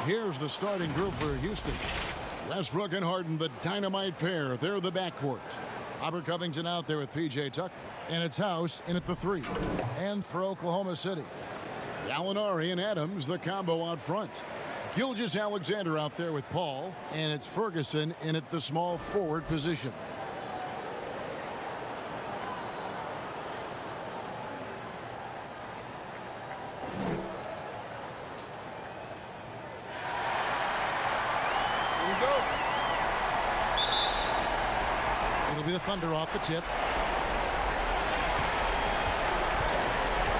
Here's the starting group for Houston. Westbrook and Harden, the dynamite pair. They're the backcourt. Robert Covington out there with P.J. Tucker. And it's House in at the 3. And for Oklahoma City, Gallinari and Adams, the combo out front. Gilgeous-Alexander out there with Paul. And it's Ferguson in at the small forward position. It'll be the Thunder off the tip.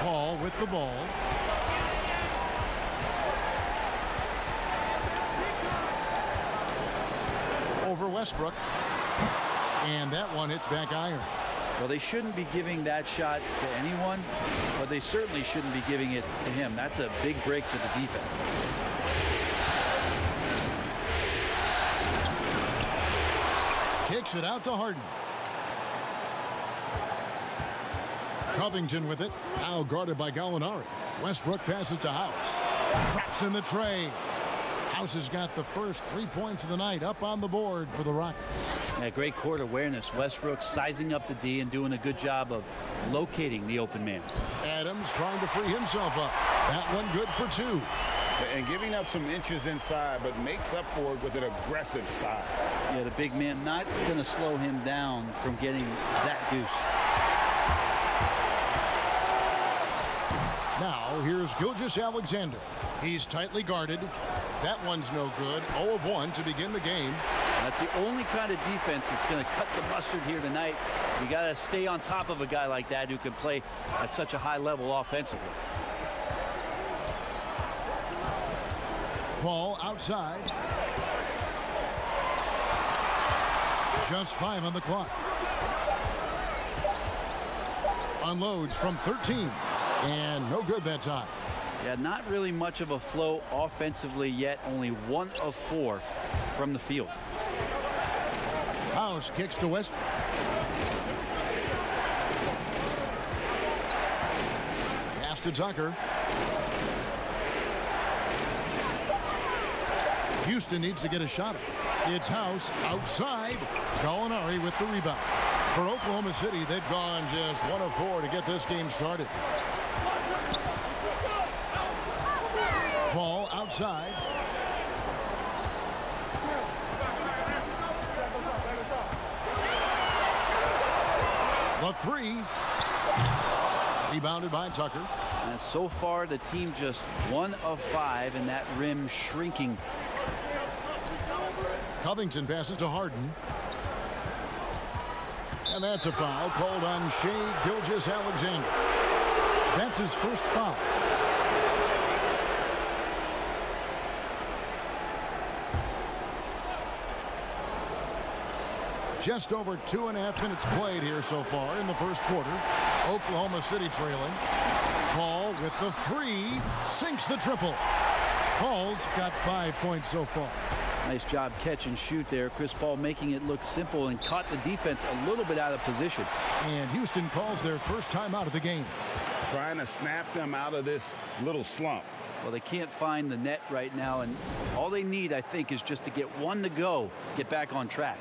Paul with the ball. Over Westbrook. And that one hits back iron. Well, they shouldn't be giving that shot to anyone, but they certainly shouldn't be giving it to him. That's a big break for the defense. Kicks it out to Harden. Covington with it. Now guarded by Gallinari. Westbrook passes to House. Traps in the tray. House has got the first 3 points of the night up on the board for the Rockets. Yeah, great court awareness. Westbrook sizing up the D and doing a good job of locating the open man. Adams trying to free himself up. That one good for 2. And giving up some inches inside, but makes up for it with an aggressive style. Yeah, the big man not going to slow him down from getting that deuce. Now, here's Gilgeous-Alexander. He's tightly guarded. That one's no good. 0 of 1 to begin the game. That's the only kind of defense that's going to cut the mustard here tonight. You got to stay on top of a guy like that who can play at such a high level offensively. Paul outside. Just 5 on the clock. Unloads from 13. And no good that time. Yeah, not really much of a flow offensively yet. Only 1 of 4 from the field. House kicks to Westbrook. Pass to Tucker. Houston needs to get a shot up. It's House outside. Gallinari with the rebound. For Oklahoma City, they've gone just 1 of 4 to get this game started. Paul outside. The 3. Rebounded by Tucker. And so far, the team just 1 of 5, and that rim shrinking. Covington passes to Harden. And that's a foul called on Shai Gilgeous-Alexander. That's his first foul. Just over 2.5 minutes played here so far in the first quarter. Oklahoma City trailing. Paul with the 3. Sinks the triple. Paul's got 5 points so far. Nice job catch and shoot there. Chris Paul making it look simple and caught the defense a little bit out of position. And Houston calls their first time out of the game. Trying to snap them out of this little slump. Well, they can't find the net right now, and all they need, I think, is just to get 1 to go, get back on track.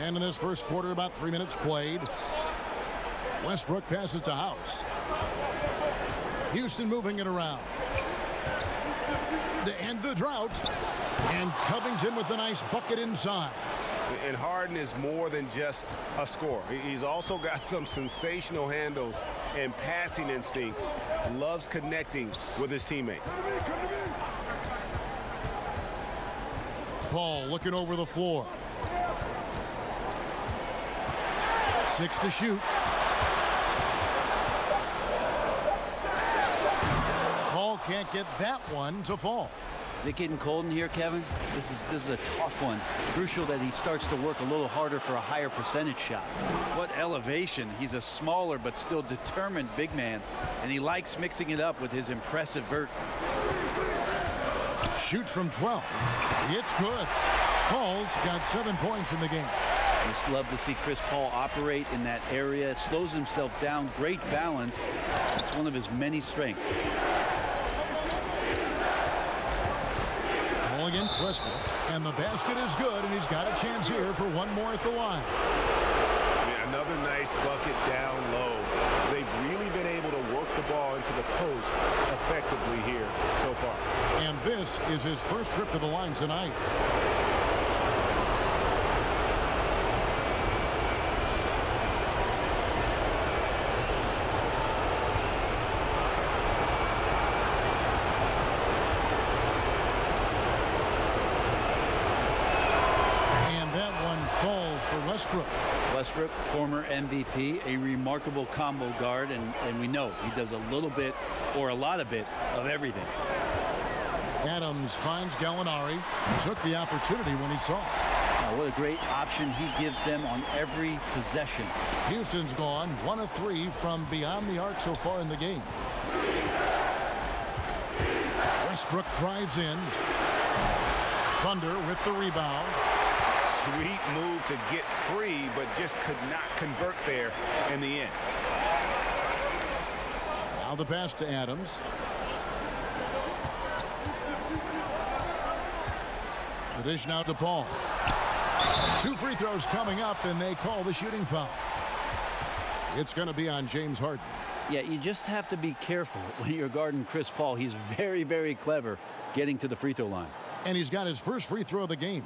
And in this first quarter, about 3 minutes played. Westbrook passes to House. Houston moving it around. To end the drought. And Covington with a nice bucket inside. And Harden is more than just a scorer. He's also got some sensational handles and passing instincts. Loves connecting with his teammates. Paul looking over the floor. 6 to shoot. Paul can't get that one to fall. Is it getting cold in here, Kevin? This is a tough one. Crucial that he starts to work a little harder for a higher percentage shot. What elevation. He's a smaller but still determined big man, and he likes mixing it up with his impressive vert. Shoots from 12. It's good. Paul's got 7 points in the game. Just love to see Chris Paul operate in that area. Slows himself down. Great balance. It's one of his many strengths. Paul against Westbrook. And the basket is good, and he's got a chance here for one more at the line. Yeah, another nice bucket down low. They've really been able to work the ball into the post effectively here so far. And this is his first trip to the line tonight. Westbrook, former MVP, a remarkable combo guard, and we know he does a little bit or a lot of everything. Adams finds Gallinari. Took the opportunity when he saw it. Now, what a great option he gives them on every possession. Houston's gone 1 of 3 from beyond the arc so far in the game. Westbrook drives in. Thunder with the rebound. Sweet move to get free, but just could not convert there in the end. Now the pass to Adams. The dish now to Paul. 2 free throws coming up, and they call the shooting foul. It's going to be on James Harden. Yeah, you just have to be careful when you're guarding Chris Paul. He's very, very clever getting to the free throw line. And he's got his first free throw of the game.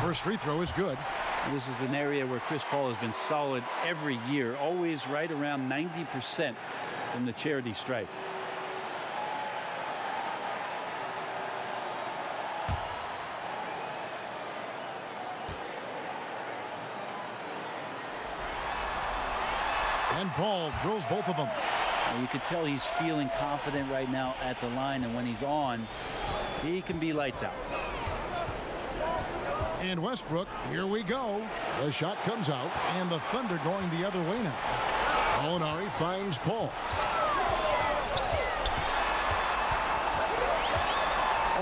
First free throw is good. This is an area where Chris Paul has been solid every year, always right around 90% from the charity stripe. And Paul drills both of them. And you can tell he's feeling confident right now at the line, and when he's on, he can be lights out. And Westbrook, here we go. The shot comes out, and the Thunder going the other way now. Gallinari finds Paul.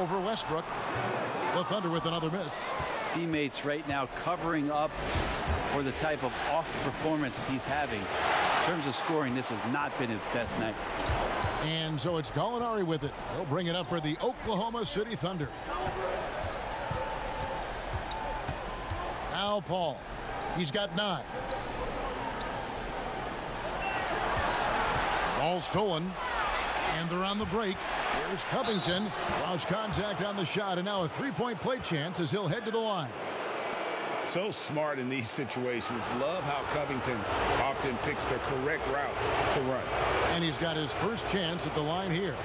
Over Westbrook. The Thunder with another miss. Teammates right now covering up for the type of off performance he's having. In terms of scoring, this has not been his best night. And so it's Gallinari with it. He'll bring it up for the Oklahoma City Thunder. Now Paul. He's got 9. Ball stolen. And they're on the break. Here's Covington. Lost contact on the shot, and now a 3-point play chance as he'll head to the line. So smart in these situations. Love how Covington often picks the correct route to run. And he's got his first chance at the line here.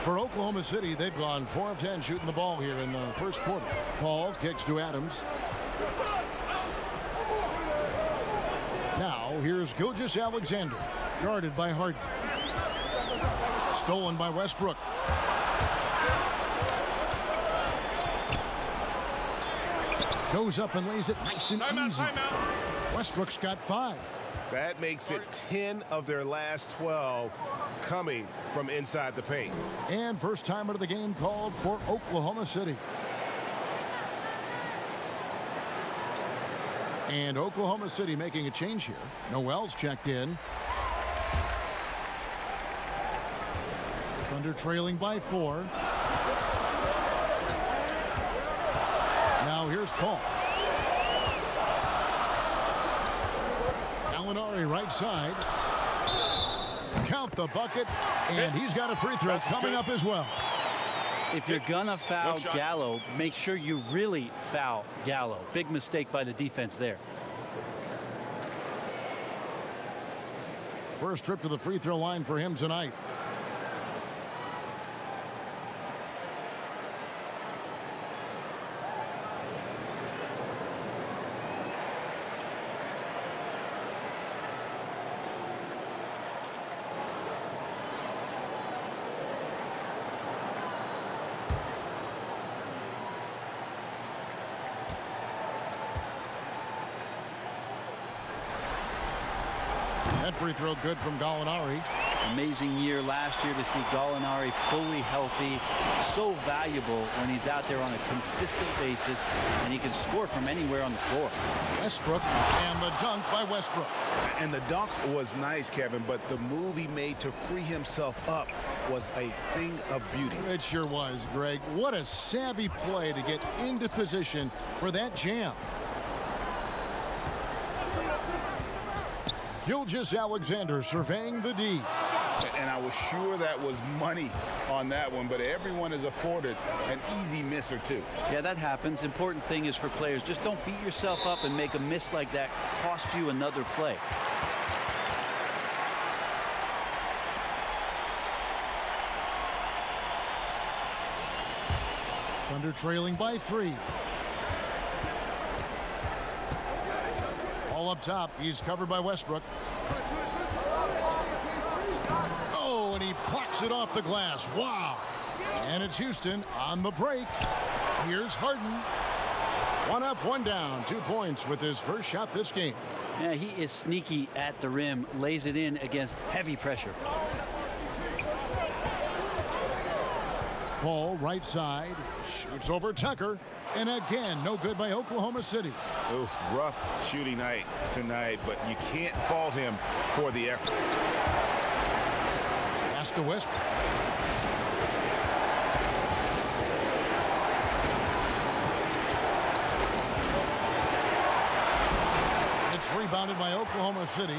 For Oklahoma City, they've gone 4 of 10 shooting the ball here in the first quarter. Paul kicks to Adams. Now, here's Gilgeous-Alexander, guarded by Harden. Stolen by Westbrook. Goes up and lays it nice and easy. Timeout. Westbrook's got 5. That makes it 10 of their last 12 coming from inside the paint. And first time out of the game called for Oklahoma City. And Oklahoma City making a change here. Noel's checked in. Thunder trailing by 4. Now here's Paul. Gallinari right side. Count the bucket, and he's got a free throw coming up as well. If you're gonna foul Gallo, make sure you really foul Gallo. Big mistake by the defense there. First trip to the free throw line for him tonight. That free throw good from Gallinari. Amazing year last year to see Gallinari fully healthy. So valuable when he's out there on a consistent basis, and he can score from anywhere on the floor. Westbrook, and the dunk by Westbrook. And the dunk was nice, Kevin, but the move he made to free himself up was a thing of beauty. It sure was, Greg. What a savvy play to get into position for that jam. Gilgeous-Alexander surveying the D. And I was sure that was money on that one, but everyone is afforded an easy miss or two. Yeah, that happens. Important thing is for players, just don't beat yourself up and make a miss like that cost you another play. Thunder trailing by 3. All up top. He's covered by Westbrook. Oh, and he plucks it off the glass. Wow. And it's Houston on the break. Here's Harden. 1 up, 1 down. 2 points with his first shot this game. Yeah, he is sneaky at the rim. Lays it in against heavy pressure. Paul, right side. Shoots over Tucker. And again, no good by Oklahoma City. Oof, rough shooting night tonight, but you can't fault him for the effort. Pass to Westbrook. It's rebounded by Oklahoma City.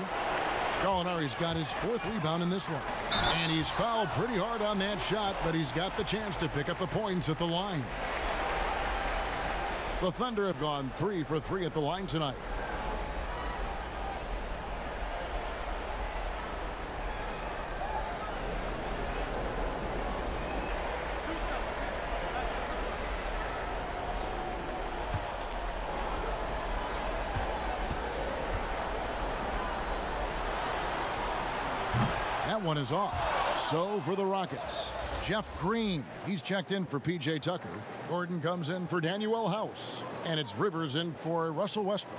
Gallinari's got his 4th rebound in this one. And he's fouled pretty hard on that shot, but he's got the chance to pick up the points at the line. The Thunder have gone 3 for 3 at the line tonight. That one is off. So for the Rockets, Jeff Green. He's checked in for P.J. Tucker. Gordon comes in for Daniel House. And it's Rivers in for Russell Westbrook.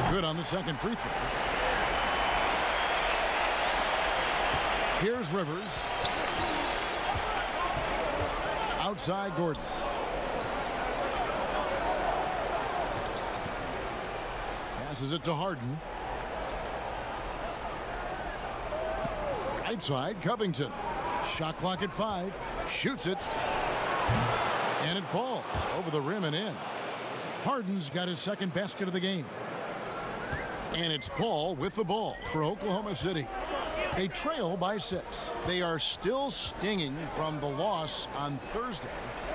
Good on the second free throw. Here's Rivers. Outside Gordon. Passes it to Harden. Right side, Covington. Shot clock at 5. Shoots it. And it falls over the rim and in. Harden's got his second basket of the game. And it's Paul with the ball for Oklahoma City. They trail by 6. They are still stinging from the loss on Thursday.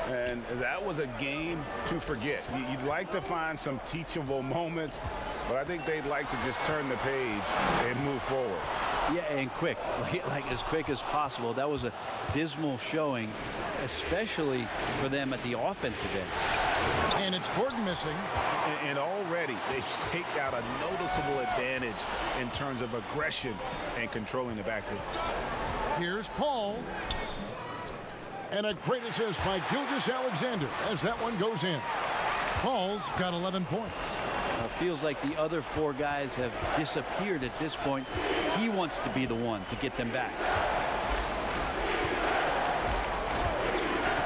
And that was a game to forget. You'd like to find some teachable moments, but I think they'd like to just turn the page and move forward. Yeah, and quick, like as quick as possible. That was a dismal showing, especially for them at the offensive end. And it's Gordon missing. And already they've staked out a noticeable advantage in terms of aggression and controlling the backcourt. Here's Paul. And a great assist by Gilgeous-Alexander as that one goes in. Paul's got 11 points. Feels like the other four guys have disappeared at this point. He wants to be the one to get them back.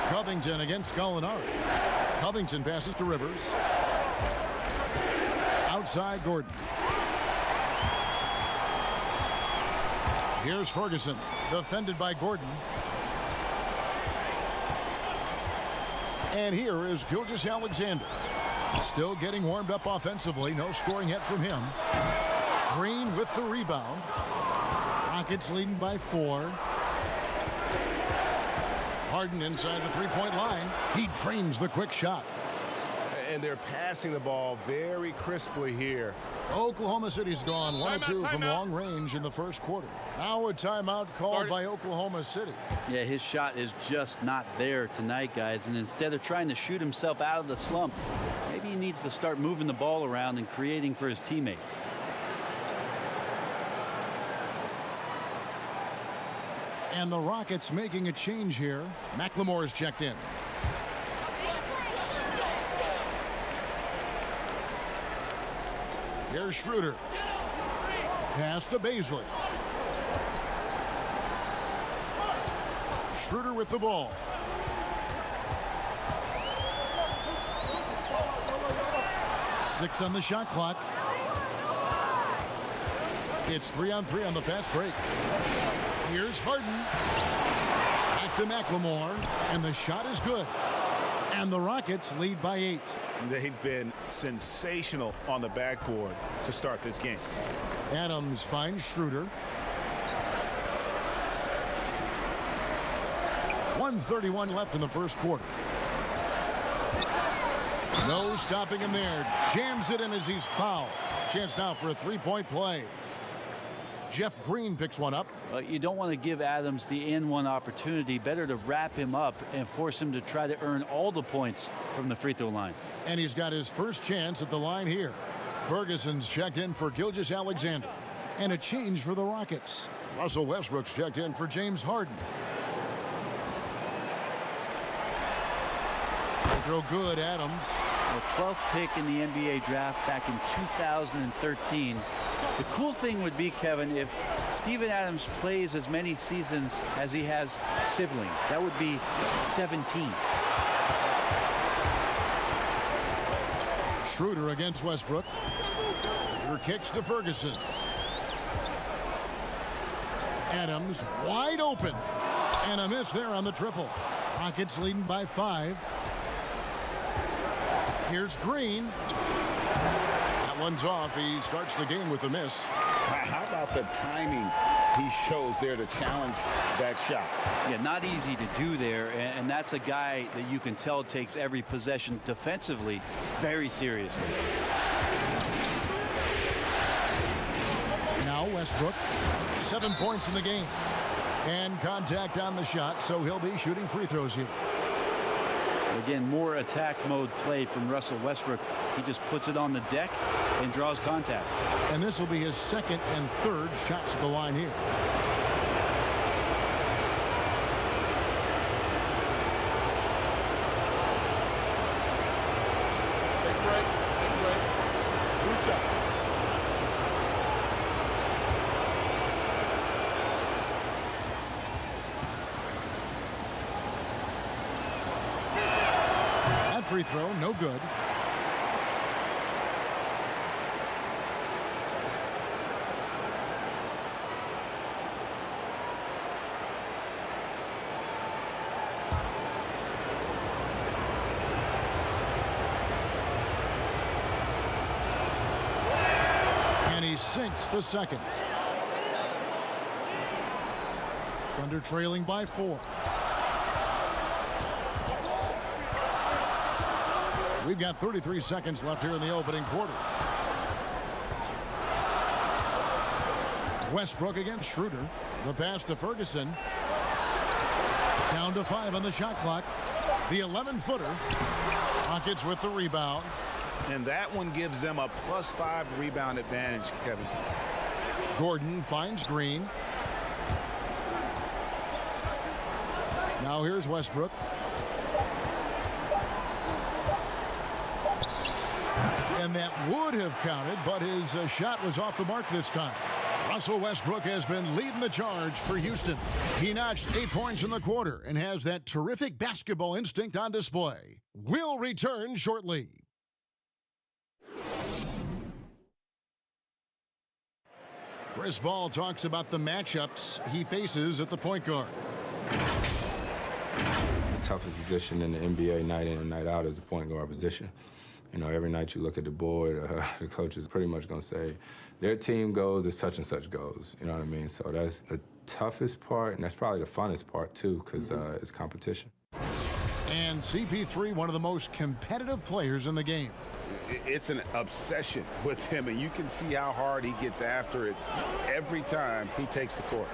Covington against Gallinari. Covington passes to Rivers. Outside Gordon. Here's Ferguson, defended by Gordon. And here is Gilgeous-Alexander. Still getting warmed up offensively. No scoring yet from him. Green with the rebound. Rockets leading by 4. Harden inside the three-point line. He drains the quick shot. And they're passing the ball very crisply here. Oklahoma City's gone 1 of 2 from long range in the first quarter. Now a timeout called by Oklahoma City. Yeah, his shot is just not there tonight, guys. And instead of trying to shoot himself out of the slump, maybe he needs to start moving the ball around and creating for his teammates. And the Rockets making a change here. McLemore's checked in. Here's Schroeder. Pass to Baisley. Schroeder with the ball. Six on the shot clock. It's 3-on-3 on the fast break. Here's Harden. Back to McLemore. And the shot is good. And the Rockets lead by 8. They've been sensational on the backboard to start this game. Adams finds Schroeder. 1:31 left in the first quarter. No stopping him there. Jams it in as he's fouled. Chance now for a three-point play. Jeff Green picks one up. You don't want to give Adams the N1 opportunity. Better to wrap him up and force him to try to earn all the points from the free throw line. And he's got his first chance at the line here. Ferguson's checked in for Gilgeous-Alexander. And a change for the Rockets. Russell Westbrook's checked in for James Harden. Free throw good, Adams. The 12th pick in the NBA draft back in 2013. The cool thing would be, Kevin, if Steven Adams plays as many seasons as he has siblings. That would be 17. Schroeder against Westbrook. Schroeder kicks to Ferguson. Adams wide open. And a miss there on the triple. Rockets leading by 5. Here's Green. That one's off. He starts the game with a miss. How about the timing he shows there to challenge that shot? Yeah, not easy to do there, and that's a guy that you can tell takes every possession defensively very seriously. Now Westbrook, 7 points in the game. And contact on the shot, so he'll be shooting free throws here. Again, more attack mode play from Russell Westbrook. He just puts it on the deck and draws contact. And this will be his second and third shots at the line here. Take a break. Take a break. 2 shots. That free throw, no good. And he sinks the second. Thunder trailing by 4. We've got 33 seconds left here in the opening quarter. Westbrook against Schroeder. The pass to Ferguson. Down to 5 on the shot clock. The 11-footer. Rockets with the rebound. And that one gives them a +5 rebound advantage, Kevin. Gordon finds Green. Now here's Westbrook. And that would have counted, but his shot was off the mark this time. Russell Westbrook has been leading the charge for Houston. He notched 8 points in the quarter and has that terrific basketball instinct on display. We'll return shortly. Chris Ball talks about the matchups he faces at the point guard. The toughest position in the NBA night in and night out is the point guard position. You know, every night you look at the board, the coach is pretty much going to say, their team goes as such and such goes. You know what I mean? So that's the toughest part, and that's probably the funnest part, too, because it's competition. And CP3, one of the most competitive players in the game. It's an obsession with him, and you can see how hard he gets after it every time he takes the court.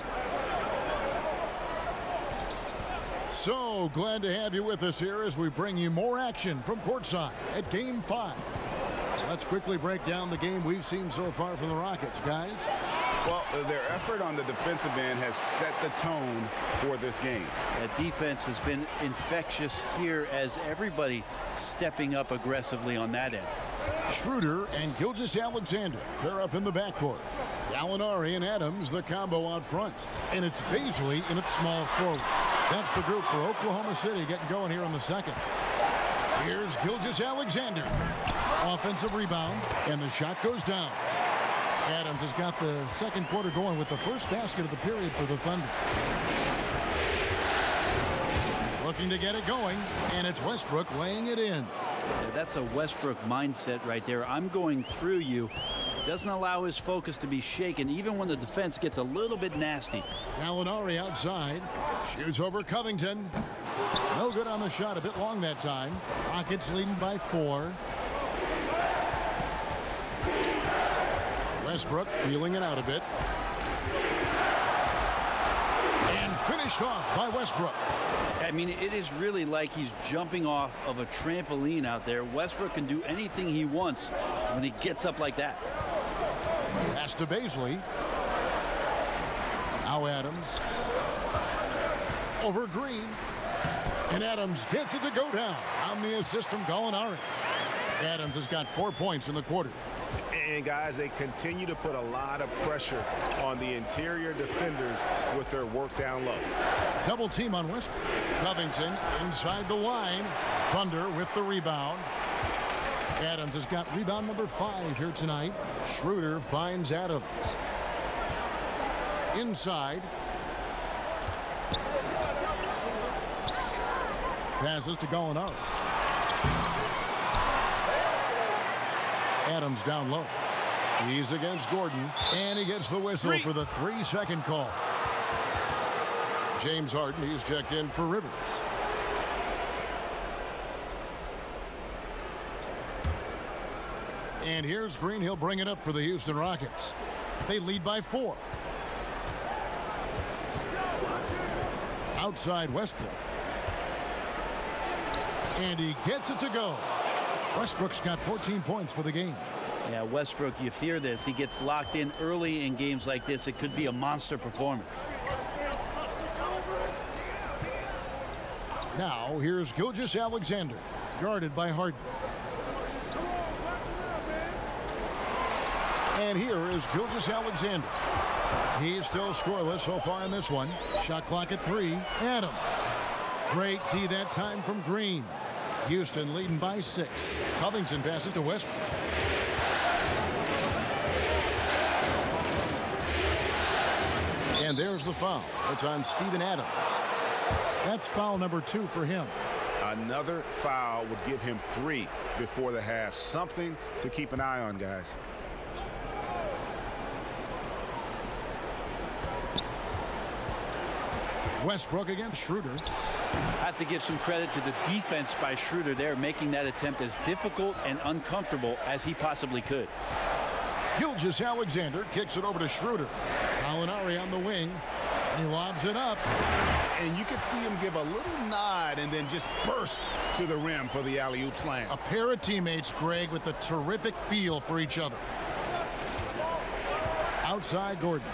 So glad to have you with us here as we bring you more action from courtside at Game 5. Let's quickly break down the game we've seen so far from the Rockets, guys. Well, their effort on the defensive end has set the tone for this game. That defense has been infectious here as everybody stepping up aggressively on that end. Schroeder and Gilgeous-Alexander, they're up in the backcourt. Gallinari and Adams, the combo out front. And it's Baisley in its small forward. That's the group for Oklahoma City getting going here on the second. Here's Gilgeous-Alexander. Offensive rebound, and the shot goes down. Adams has got the second quarter going with the first basket of the period for the Thunder. Looking to get it going, and it's Westbrook laying it in. Yeah, that's a Westbrook mindset right there. I'm going through you. Doesn't allow his focus to be shaken, even when the defense gets a little bit nasty. Gallinari outside. Shoots over Covington. No good on the shot. A bit long that time. Rockets leading by 4. Westbrook feeling it out a bit. And finished off by Westbrook. I mean, it is really like he's jumping off of a trampoline out there. Westbrook can do anything he wants when he gets up like that. Pass to Baisley. Now Adams. Over Green. And Adams gets it to go down on the assist from Gallinari. Adams has got 4 points in the quarter. And guys, they continue to put a lot of pressure on the interior defenders with their work down low. Double team on Westbrook. Covington inside the line. Thunder with the rebound. Adams has got rebound number 5 here tonight. Schroeder finds Adams. Inside. Passes to Gallinari. Adams down low. He's against Gordon, and he gets the whistle for the 3-second call. James Harden, he's checked in for Rivers. And here's Green. He'll bring it up for the Houston Rockets. They lead by 4. Outside Westbrook. And he gets it to go. Westbrook's got 14 points for the game. Yeah, Westbrook, you fear this. He gets locked in early in games like this. It could be a monster performance. Now, here's Gilgeous-Alexander, guarded by Harden. And here is Gilgeous-Alexander. He's still scoreless so far in this one. Shot clock at 3. Adams. Great D that time from Green. Houston leading by 6. Covington passes to Westbrook. And there's the foul. It's on Steven Adams. That's foul number 2 for him. Another foul would give him 3 before the half. Something to keep an eye on, guys. Westbrook against Schroeder. I have to give some credit to the defense by Schroeder there, making that attempt as difficult and uncomfortable as he possibly could. Gilgeous-Alexander kicks it over to Schroeder. Gallinari on the wing. He lobs it up. And you can see him give a little nod and then just burst to the rim for the alley-oop slam. A pair of teammates, Greg, with a terrific feel for each other. Outside Gordon.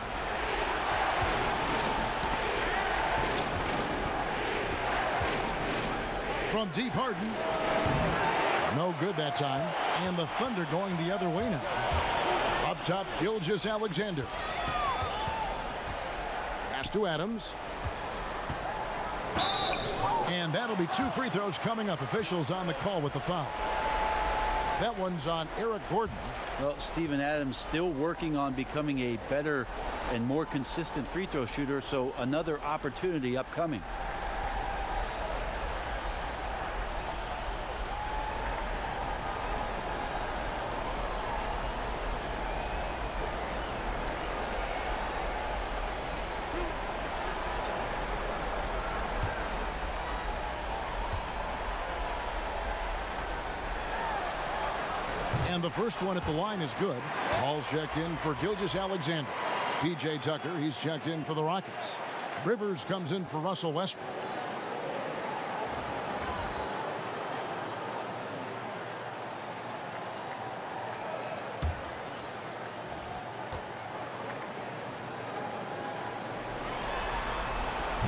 From deep, Harden. No good that time. And the Thunder going the other way now. Up top, Gilgeous-Alexander. Pass to Adams. And that'll be 2 free throws coming up. Officials on the call with the foul. That one's on Eric Gordon. Well, Steven Adams still working on becoming a better and more consistent free throw shooter, so another opportunity upcoming. And the first one at the line is good. Ball's checked in for Gilgeous-Alexander. P.J. Tucker, he's checked in for the Rockets. Rivers comes in for Russell Westbrook.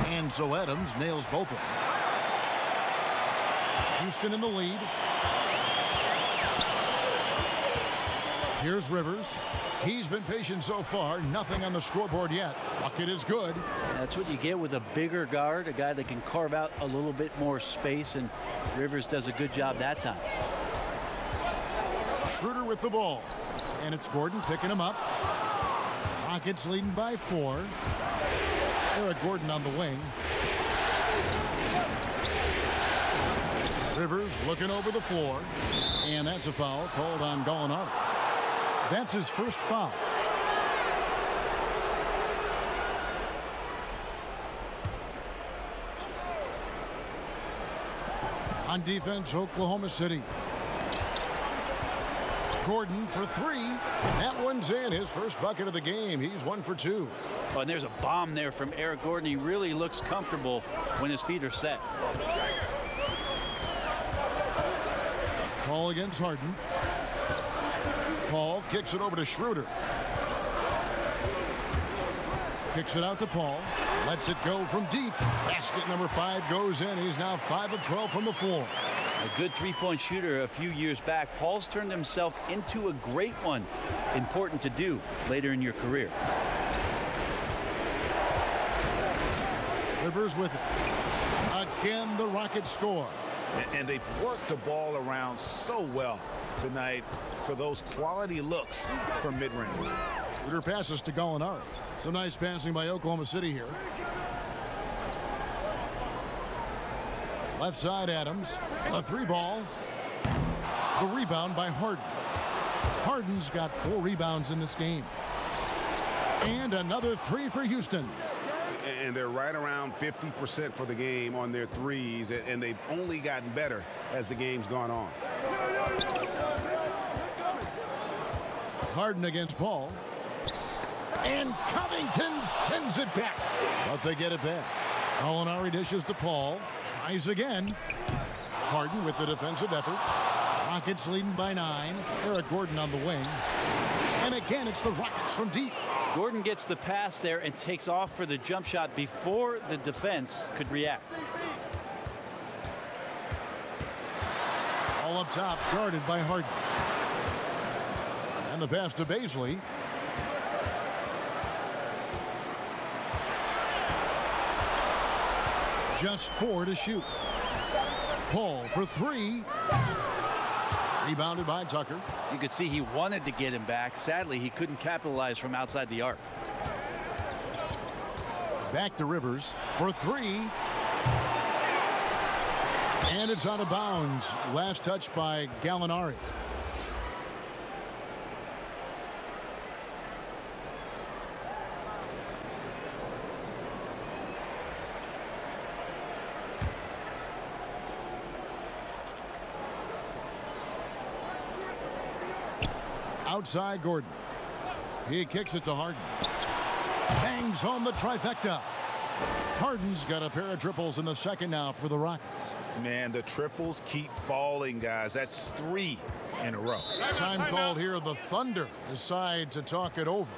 And so Adams nails both of them. Houston in the lead. Here's Rivers. He's been patient so far. Nothing on the scoreboard yet. Bucket is good. That's what you get with a bigger guard, a guy that can carve out a little bit more space, and Rivers does a good job that time. Schroeder with the ball. And it's Gordon picking him up. Rockets leading by 4. Eric Gordon on the wing. Rivers looking over the floor. And that's a foul called on Gallinari. That's his first foul. On defense, Oklahoma City. Gordon for 3. That one's in. His first bucket of the game. He's 1 for 2. Oh, and there's a bomb there from Eric Gordon. He really looks comfortable when his feet are set. Ball against Harden. Paul kicks it over to Schroeder. Kicks it out to Paul. Lets it go from deep. Basket number 5 goes in. He's now 5 of 12 from the floor. A good three-point shooter a few years back. Paul's turned himself into a great one. Important to do later in your career. Rivers with it. Again, the Rockets score. And they've worked the ball around so well tonight for those quality looks from mid-range. Schroeder passes to Gallinari. Some nice passing by Oklahoma City here. Left side, Adams. A 3 ball. The rebound by Harden. Harden's got 4 rebounds in this game. And another 3 for Houston. And they're right around 50% for the game on their threes, and they've only gotten better as the game's gone on. Harden against Paul. And Covington sends it back. But they get it back. Gallinari dishes to Paul. Tries again. Harden with the defensive effort. Rockets leading by 9. Eric Gordon on the wing. And again, it's the Rockets from deep. Gordon gets the pass there and takes off for the jump shot before the defense could react. All up top, guarded by Harden. And the pass to Baisley. Just 4 to shoot. Paul for 3. Rebounded by Tucker. You could see he wanted to get him back. Sadly, he couldn't capitalize from outside the arc. Back to Rivers for 3. And it's out of bounds. Last touch by Gallinari. Outside Gordon. He kicks it to Harden. Bangs home the trifecta. Harden's got a pair of triples in the second now for the Rockets. Man, the triples keep falling, guys. That's 3 in a row. Time called here. The Thunder decide to talk it over.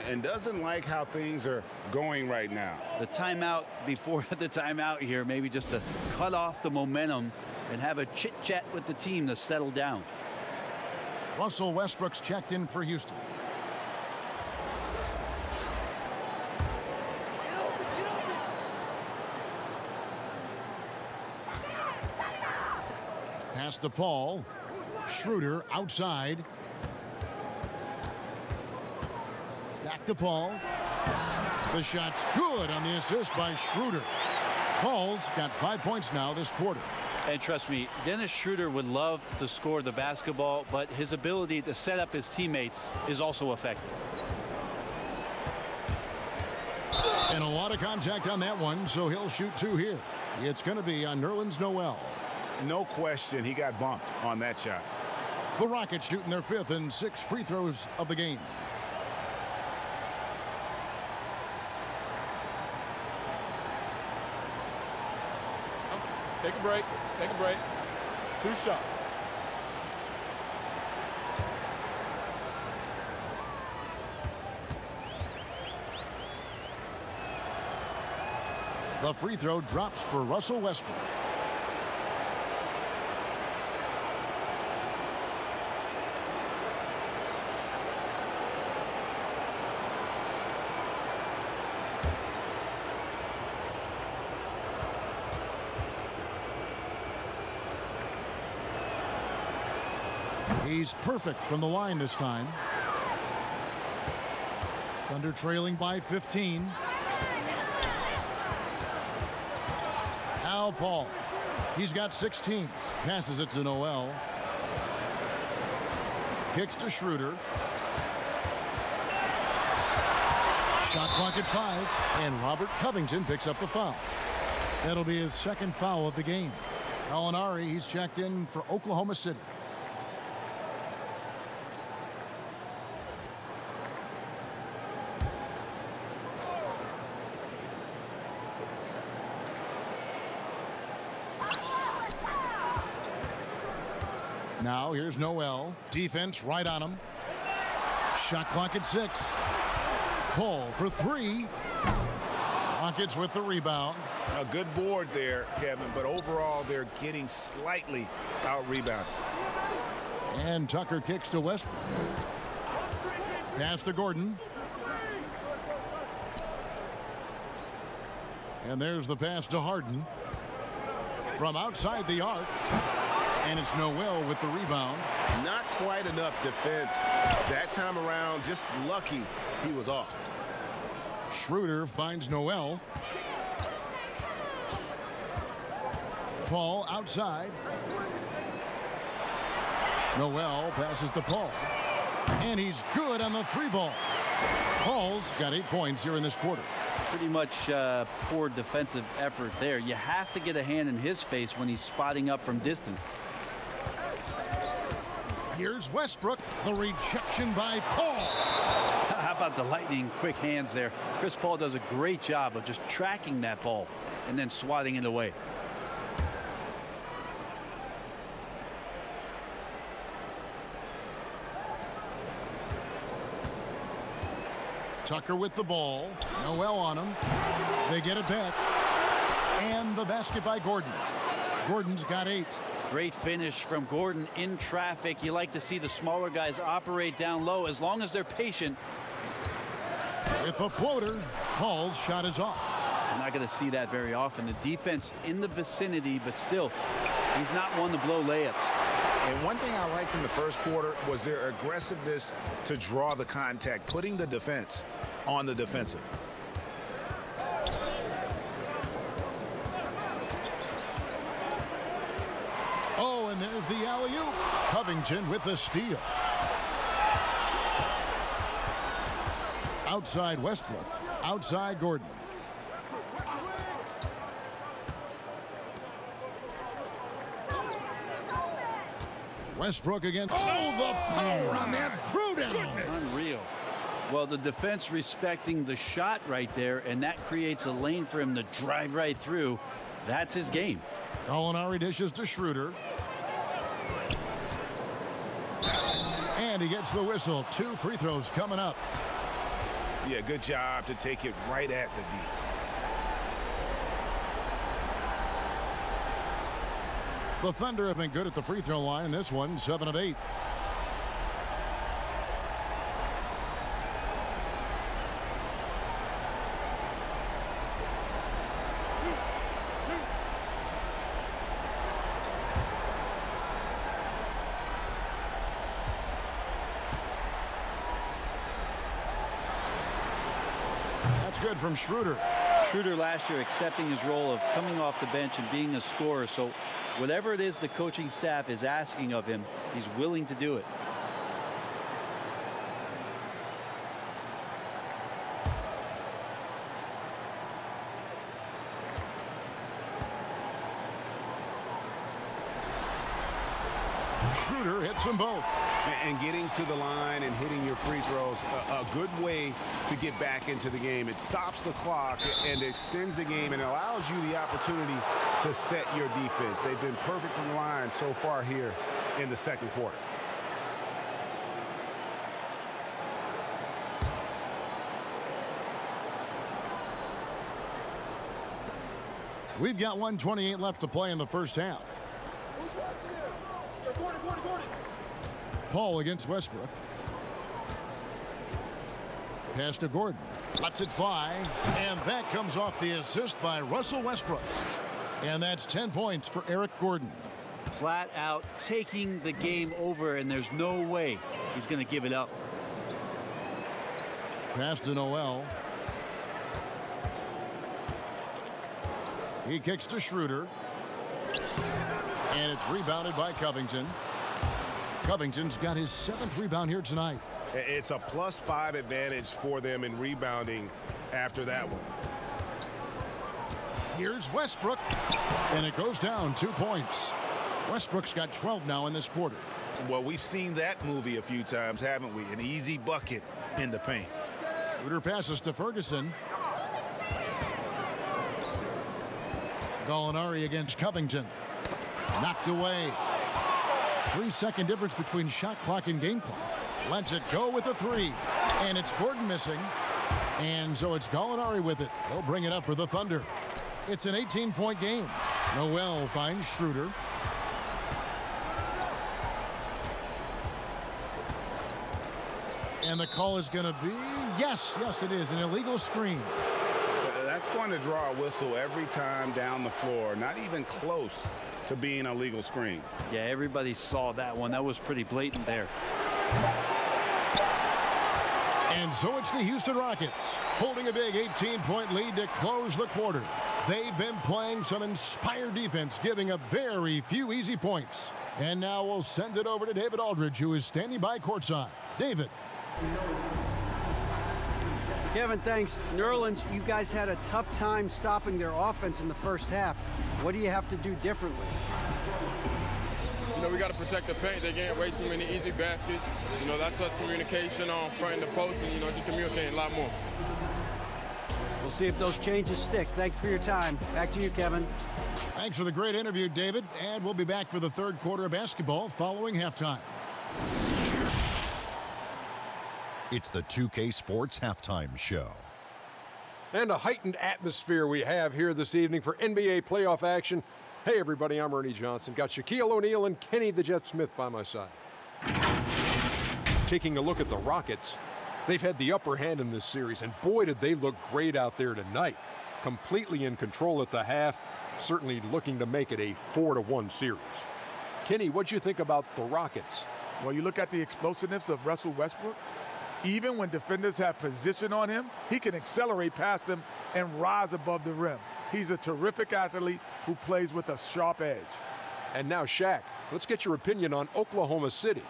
And doesn't like how things are going right now. The timeout before the timeout here, maybe just to cut off the momentum and have a chit-chat with the team to settle down. Russell Westbrook's checked in for Houston. Pass to Paul. Schroeder outside. Back to Paul. The shot's good on the assist by Schroeder. Paul's got 5 points now this quarter. And trust me, Dennis Schroeder would love to score the basketball, but his ability to set up his teammates is also effective. And a lot of contact on that one, so he'll shoot 2 here. It's going to be on Nerlens Noel. No question, he got bumped on that shot. The Rockets shooting their 5th and 6th free throws of the game. Take a break. Take a break. 2 shots. The free throw drops for Russell Westbrook. He's perfect from the line this time. Thunder trailing by 15. Al Paul. He's got 16. Passes it to Noel. Kicks to Schroeder. Shot clock at 5. And Robert Covington picks up the foul. That'll be his 2nd foul of the game. Gallinari, he's checked in for Oklahoma City. Now here's Noel. Defense right on him. Shot clock at 6. Paul for 3. Rockets with the rebound. A good board there, Kevin, but overall they're getting slightly out-rebounded. And Tucker kicks to Westbrook. Pass to Gordon. And there's the pass to Harden. From outside the arc. And it's Noel with the rebound. Not quite enough defense that time around. Just lucky he was off. Schroeder finds Noel. Paul outside. Noel passes to Paul. And he's good on the 3-ball. Paul's got 8 points here in this quarter. Pretty much poor defensive effort there. You have to get a hand in his face when he's spotting up from distance. Here's Westbrook. The rejection by Paul. How about the lightning quick hands there? Chris Paul does a great job of just tracking that ball and then swatting it away. Tucker with the ball. Noel on him. They get it back. And the basket by Gordon. Gordon's got 8. Great finish from Gordon in traffic. You like to see the smaller guys operate down low as long as they're patient. With the floater, Paul's shot is off. You're not going to see that very often. The defense in the vicinity, but still, he's not one to blow layups. And one thing I liked in the first quarter was their aggressiveness to draw the contact, putting the defense on the defensive. Oh, and there's the alley-oop. Covington with the steal. Outside Westbrook. Outside Gordon. Westbrook again. Oh, the power on that throw down. Unreal. Well, the defense respecting the shot right there, and that creates a lane for him to drive right through. That's his game. Gallinari dishes to Schroeder. And he gets the whistle. 2 free throws coming up. Yeah, good job to take it right at the D. The Thunder have been good at the free throw line. This one, 7 of 8. That's good from Schroeder. Schroeder last year accepting his role of coming off the bench and being a scorer. So whatever it is the coaching staff is asking of him, he's willing to do it. Schroeder hits them both. And getting to the line and hitting your free throws, a good way to get back into the game. It stops the clock and extends the game and allows you the opportunity to set your defense. They've been perfect from the line so far here in the second quarter. We've got 1:28 left to play in the first half. Who's watching him? Gordon. Paul against Westbrook. Pass to Gordon. Lets it fly. And that comes off the assist by Russell Westbrook. And that's 10 points for Eric Gordon. Flat out taking the game over, and there's no way he's going to give it up. Pass to Noel. He kicks to Schroeder. And it's rebounded by Covington. Covington's got his 7th rebound here tonight. It's a +5 advantage for them in rebounding after that one. Here's Westbrook. And it goes down 2 points. Westbrook's got 12 now in this quarter. Well, we've seen that movie a few times, haven't we? An easy bucket in the paint. Schroeder passes to Ferguson. Gallinari against Covington. Knocked away. 3-second difference between shot clock and game clock. Lets it go with a 3. And it's Gordon missing. And so it's Gallinari with it. He'll bring it up for the Thunder. It's an 18-point game. Noel finds Schroeder. And the call is going to be, yes, it is, an illegal screen. That's going to draw a whistle every time down the floor. Not even close to being a legal screen. Yeah, everybody saw that one. That was pretty blatant there. And so it's the Houston Rockets holding a big 18-point lead to close the quarter. They've been playing some inspired defense, giving up very few easy points. And now we'll send it over to David Aldridge, who is standing by courtside. David. Kevin, thanks. New Orleans, you guys had a tough time stopping their offense in the first half. What do you have to do differently? You know, we got to protect the paint. They getting way too many easy baskets. You know, that's us communication on front and the post and, you know, just communicating a lot more. We'll see if those changes stick. Thanks for your time. Back to you, Kevin. Thanks for the great interview, David. And we'll be back for the third quarter of basketball following halftime. It's the 2K Sports Halftime Show. And a heightened atmosphere we have here this evening for NBA playoff action. Hey, everybody, I'm Ernie Johnson. Got Shaquille O'Neal and Kenny the Jet Smith by my side. Taking a look at the Rockets, they've had the upper hand in this series, and boy, did they look great out there tonight. Completely in control at the half, certainly looking to make it a 4-1 series. Kenny, what'd you think about the Rockets? Well, you look at the explosiveness of Russell Westbrook. Even when defenders have position on him, he can accelerate past them and rise above the rim. He's a terrific athlete who plays with a sharp edge. And now, Shaq, let's get your opinion on Oklahoma City.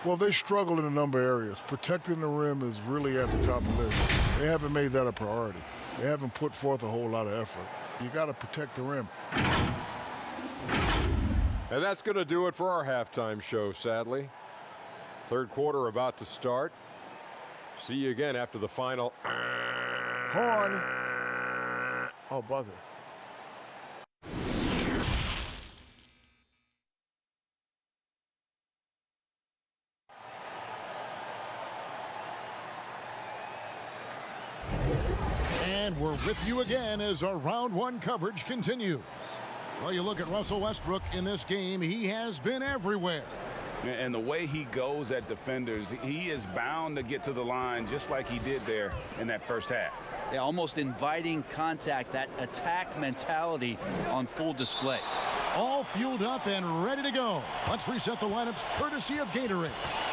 Well, they struggle in a number of areas. Protecting the rim is really at the top of the list. They haven't made that a priority. They haven't put forth a whole lot of effort. You got to protect the rim. And that's going to do it for our halftime show, sadly. Third quarter about to start. See you again after the final. Horn. Oh, buzzer. And we're with you again as our round one coverage continues. Well, you look at Russell Westbrook in this game, he has been everywhere. And the way he goes at defenders, he is bound to get to the line just like he did there in that first half. Yeah, almost inviting contact, that attack mentality on full display. All fueled up and ready to go. Let's reset the lineups courtesy of Gatorade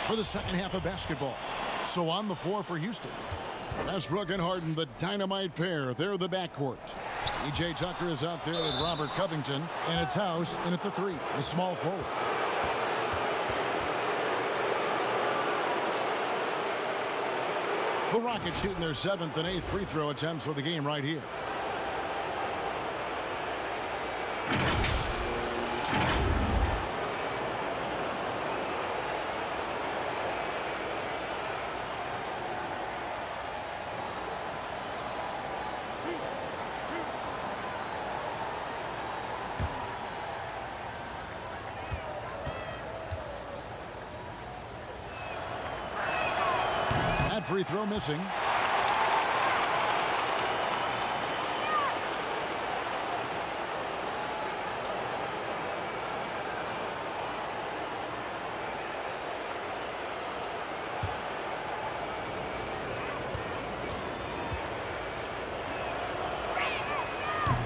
for the second half of basketball. So on the floor for Houston, Westbrook and Harden, the dynamite pair. They're the backcourt. PJ Tucker is out there with Robert Covington, and it's House in at the 3, the small forward. The Rockets shooting their 7th and 8th free throw attempts for the game right here. That free throw missing.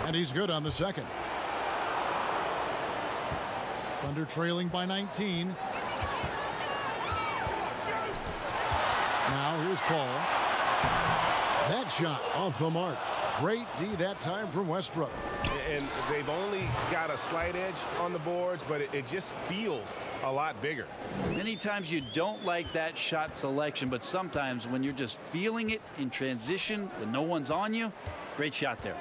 And he's good on the second. Thunder trailing by 19. Now here's Paul. That shot off the mark. Great D that time from Westbrook. And they've only got a slight edge on the boards, but it just feels a lot bigger. Many times you don't like that shot selection, but sometimes when you're just feeling it in transition, when no one's on you, great shot there.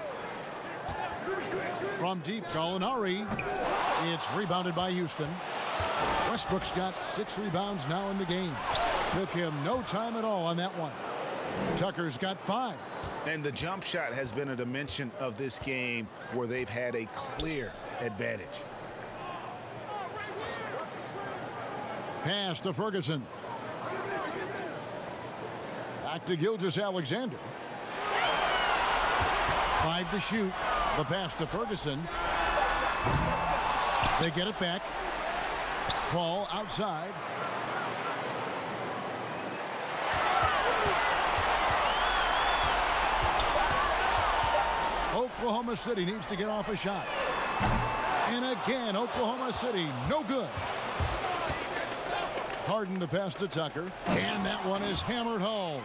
From deep, Gallinari. It's rebounded by Houston. Westbrook's got 6 rebounds now in the game. Took him no time at all on that one. Tucker's got 5. And the jump shot has been a dimension of this game where they've had a clear advantage. Pass to Ferguson. Back to Gilgeous-Alexander. 5 to shoot. The pass to Ferguson. They get it back. Paul outside. Oklahoma City needs to get off a shot. And again, Oklahoma City, no good. Harden the pass to Tucker. And that one is hammered home.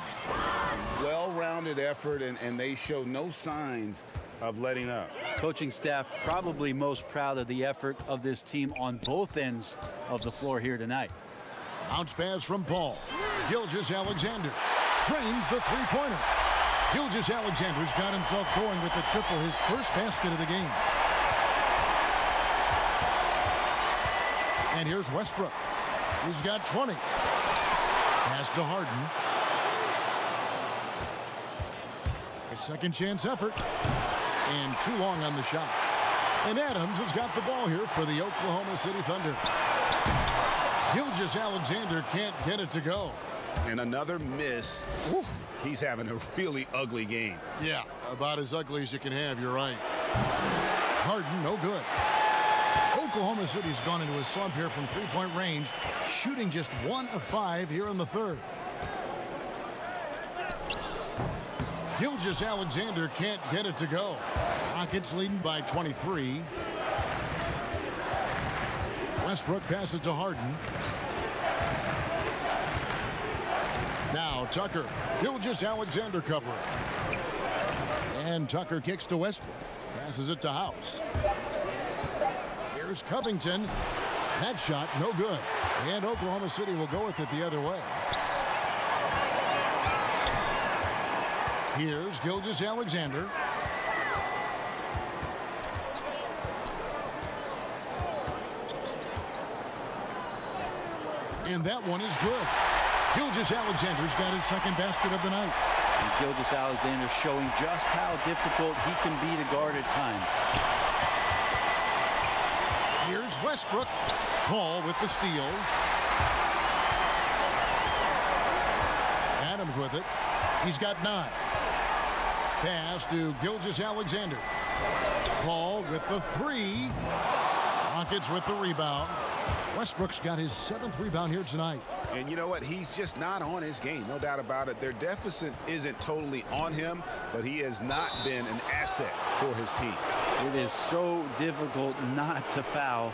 Well-rounded effort, and they show no signs of letting up. Coaching staff probably most proud of the effort of this team on both ends of the floor here tonight. Bounce pass from Paul. Gilgeous-Alexander drains the three-pointer. Gilgeous-Alexander's got himself going with the triple, his first basket of the game. And here's Westbrook. He's got 20. Pass to Harden. A second chance effort. And too long on the shot. And Adams has got the ball here for the Oklahoma City Thunder. Gilgeous-Alexander can't get it to go. And another miss. Woo. He's having a really ugly game. Yeah, about as ugly as you can have, you're right. Harden, no good. Oklahoma City's gone into a slump here from three-point range, shooting just 1 of 5 here in the third. Gilgeous-Alexander can't get it to go. Rockets leading by 23. Westbrook passes to Harden. Now Tucker. Gilgeous-Alexander covering. And Tucker kicks to Westbrook. Passes it to House. Here's Covington. That shot, no good. And Oklahoma City will go with it the other way. Here's Gilgeous-Alexander. And that one is good. Gilgeous-Alexander's got his second basket of the night. And Gilgeous-Alexander showing just how difficult he can be to guard at times. Here's Westbrook. Paul with the steal. Adams with it. He's got 9. Pass to Gilgeous-Alexander. Paul with the 3. Rockets with the rebound. Westbrook's got his 7th rebound here tonight. And you know what? He's just not on his game. No doubt about it. Their deficit isn't totally on him, but he has not been an asset for his team. It is so difficult not to foul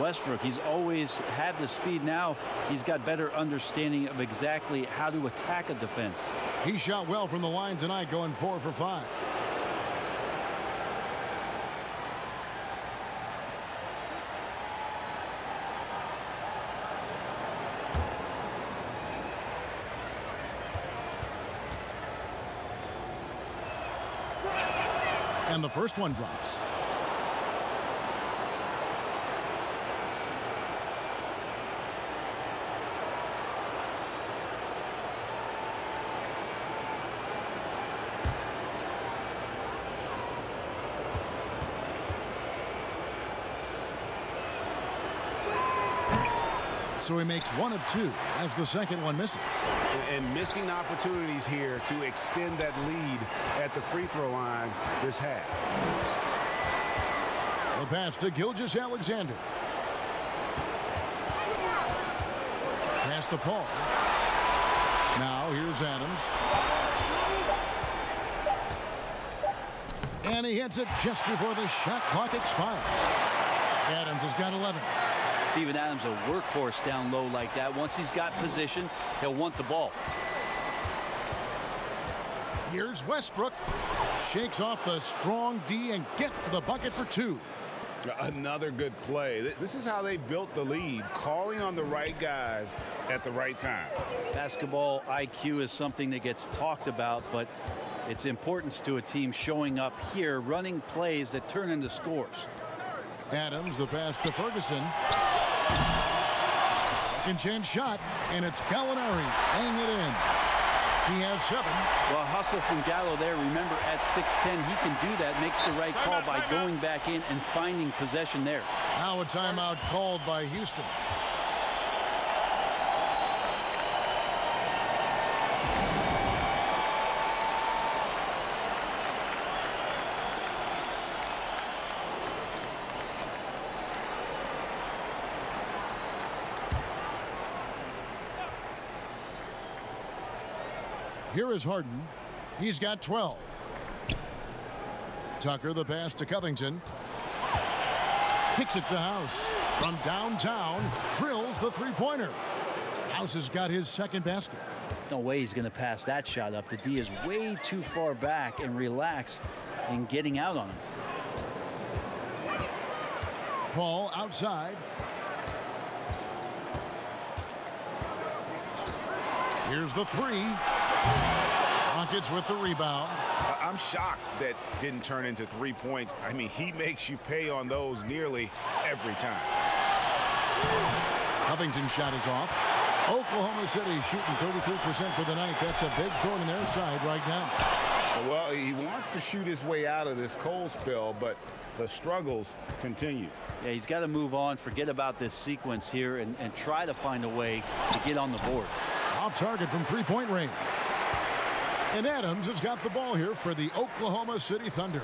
Westbrook. He's always had the speed. Now he's got better understanding of exactly how to attack a defense. He shot well from the line tonight, going 4 for 5. And the first one drops. So he makes 1 of 2 as the second one misses. And missing opportunities here to extend that lead at the free throw line this half. The pass to Gilgeous-Alexander. Pass to Paul. Now here's Adams. And he hits it just before the shot clock expires. Adams has got 11. Steven Adams, a workhorse down low like that. Once he's got position, he'll want the ball. Here's Westbrook. Shakes off the strong D and gets to the bucket for 2. Another good play. This is how they built the lead, calling on the right guys at the right time. Basketball IQ is something that gets talked about, but its importance to a team showing up here, running plays that turn into scores. Adams, the pass to Ferguson. Second chance shot, and it's Gallinari laying it in. He has 7. Well, hustle from Gallo there. Remember, at 6'10", he can do that. Makes the right call by going back in and finding possession there. Now a timeout called by Houston. Here is Harden. He's got 12. Tucker, the pass to Covington. Kicks it to House. From downtown, drills the three-pointer. House has got his second basket. No way he's going to pass that shot up. The D is way too far back and relaxed in getting out on him. Paul outside. Here's the 3. Rockets with the rebound. I'm shocked that didn't turn into 3 points. I mean, he makes you pay on those nearly every time. Covington's shot is off. Oklahoma City shooting 33% for the night. That's a big thorn in their side right now. Well, he wants to shoot his way out of this cold spell, but the struggles continue. Yeah, he's got to move on, forget about this sequence here, and try to find a way to get on the board. Off target from three-point range. And Adams has got the ball here for the Oklahoma City Thunder.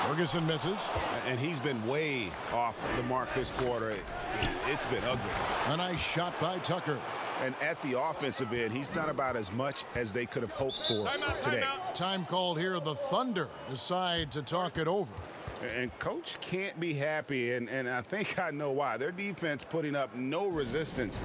Ferguson misses. And he's been way off the mark this quarter. It's been ugly. A nice shot by Tucker. And at the offensive end, he's done about as much as they could have hoped for today. Time called here. The Thunder decide to talk it over. And Coach can't be happy, and I think I know why. Their defense putting up no resistance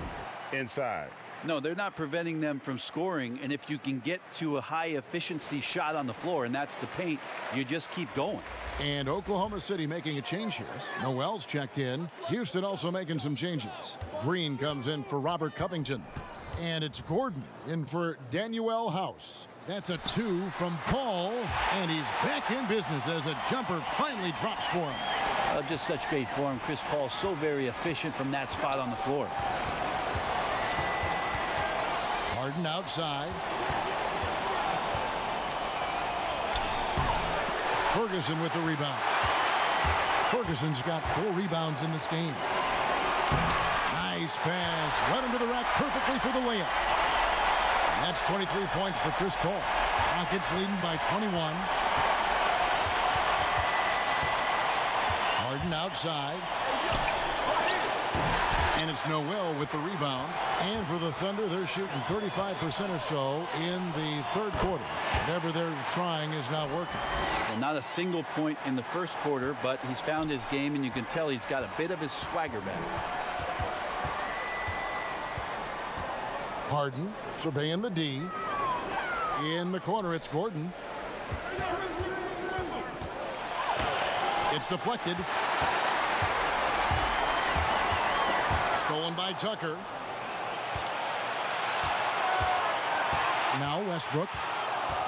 inside. No, they're not preventing them from scoring, and if you can get to a high-efficiency shot on the floor, and that's the paint, you just keep going. And Oklahoma City making a change here. Noel's checked in. Houston also making some changes. Green comes in for Robert Covington. And it's Gordon in for Danuel House. That's a 2 from Paul, and he's back in business as a jumper finally drops for him. Just such great form. Chris Paul so very efficient from that spot on the floor. Harden outside. Ferguson with the rebound. Ferguson's got 4 rebounds in this game. Nice pass. Right into the rack perfectly for the layup. That's 23 points for Chris Paul. Rockets leading by 21. Harden outside. And it's Noel with the rebound. And for the Thunder, they're shooting 35% or so in the third quarter. Whatever they're trying is not working. Well, not a single point in the first quarter, but he's found his game, and you can tell he's got a bit of his swagger back. Harden surveying the D. In the corner, it's Gordon. It's deflected. Stolen by Tucker. Now Westbrook.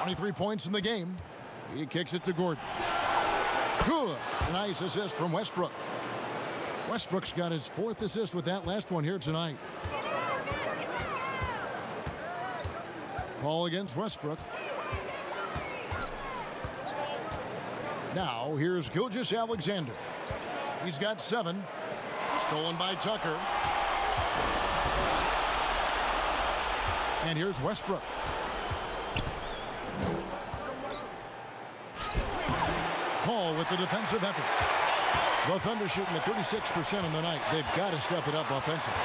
23 points in the game. He kicks it to Gordon. Good. Nice assist from Westbrook. Westbrook's got his 4th assist with that last one here tonight. Ball against Westbrook. Now here's Gilgeous-Alexander. He's got 7. Stolen by Tucker. And here's Westbrook. Paul with the defensive effort. The Thunder shooting at 36% on the night. They've got to step it up offensively.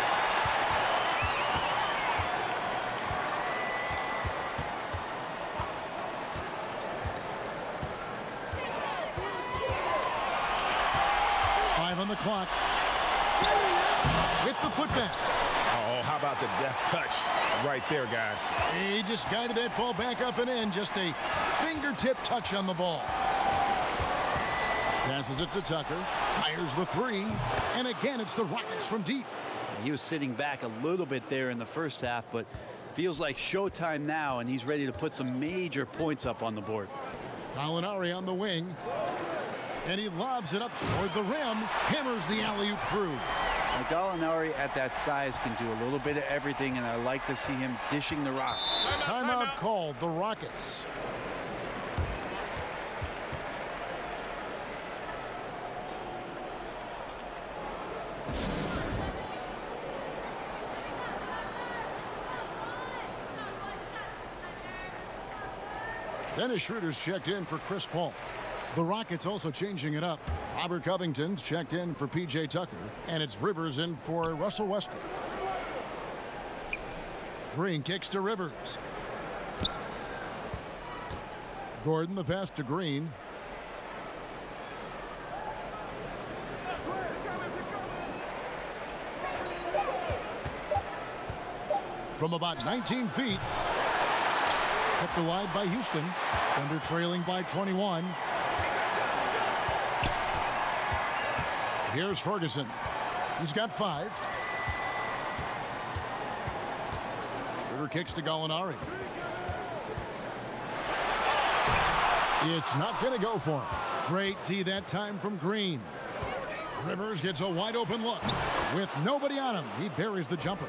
On the clock with the putback. Oh, how about the deft touch right there, guys? He just guided that ball back up and in. Just a fingertip touch on the ball. Passes it to Tucker. Fires the 3. And again, it's the Rockets from deep. He was sitting back a little bit there in the first half, but feels like showtime now, and he's ready to put some major points up on the board. Gallinari on the wing. And he lobs it up toward the rim. Hammers the alley-oop through. Now, Gallinari at that size can do a little bit of everything, and I like to see him dishing the rock. Timeout called, the Rockets. Dennis Schroeder's checked in for Chris Paul. The Rockets also changing it up. Robert Covington's checked in for P.J. Tucker. And it's Rivers in for Russell Westbrook. Green kicks to Rivers. Gordon the pass to Green. From about 19 feet. Kept alive by Houston. Thunder trailing by 21. Here's Ferguson. He's got 5. Schroeder kicks to Gallinari. It's not going to go for him. Great tee that time from Green. Rivers gets a wide open look. With nobody on him, he buries the jumper.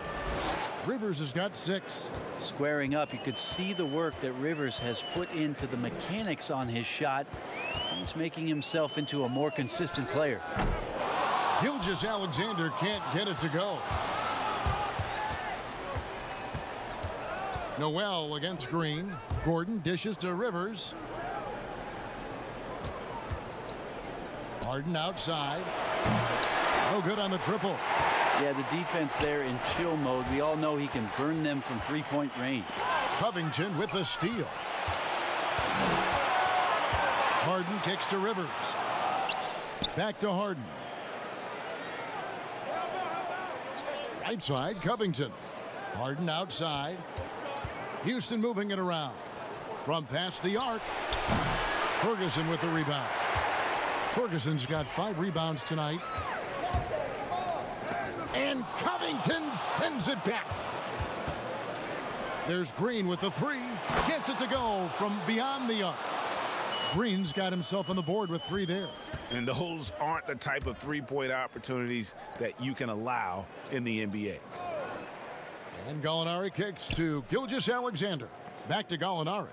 Rivers has got 6. Squaring up, you could see the work that Rivers has put into the mechanics on his shot. He's making himself into a more consistent player. Gilgeous-Alexander can't get it to go. Noel against Green. Gordon dishes to Rivers. Harden outside. No good on the triple. Yeah, the defense there in chill mode. We all know he can burn them from three-point range. Covington with the steal. Harden kicks to Rivers. Back to Harden. Right side, Covington. Harden outside. Houston moving it around. From past the arc. Ferguson with the rebound. Ferguson's got 5 rebounds tonight. And Covington sends it back. There's Green with the 3. Gets it to go from beyond the arc. Green's got himself on the board with 3 there. And those aren't the type of three-point opportunities that you can allow in the NBA. And Gallinari kicks to Gilgeous-Alexander. Back to Gallinari.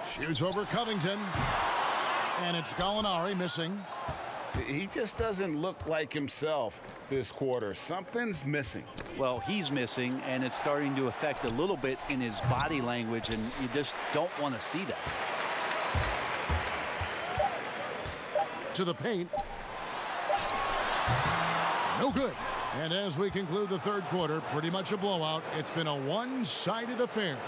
Shoots over Covington. And it's Gallinari missing. He just doesn't look like himself this quarter. Something's missing. Well, he's missing, and it's starting to affect a little bit in his body language, and you just don't want to see that. To the paint. No good. And as we conclude the third quarter, pretty much a blowout. It's been a one-sided affair.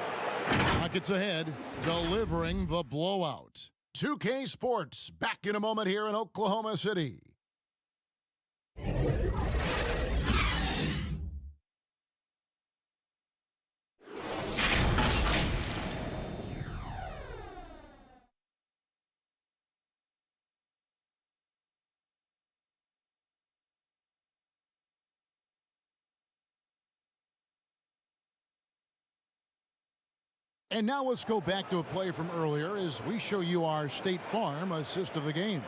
Rockets ahead, delivering the blowout. 2K Sports back in a moment here in Oklahoma City. And now let's go back to a play from earlier as we show you our State Farm assist of the game.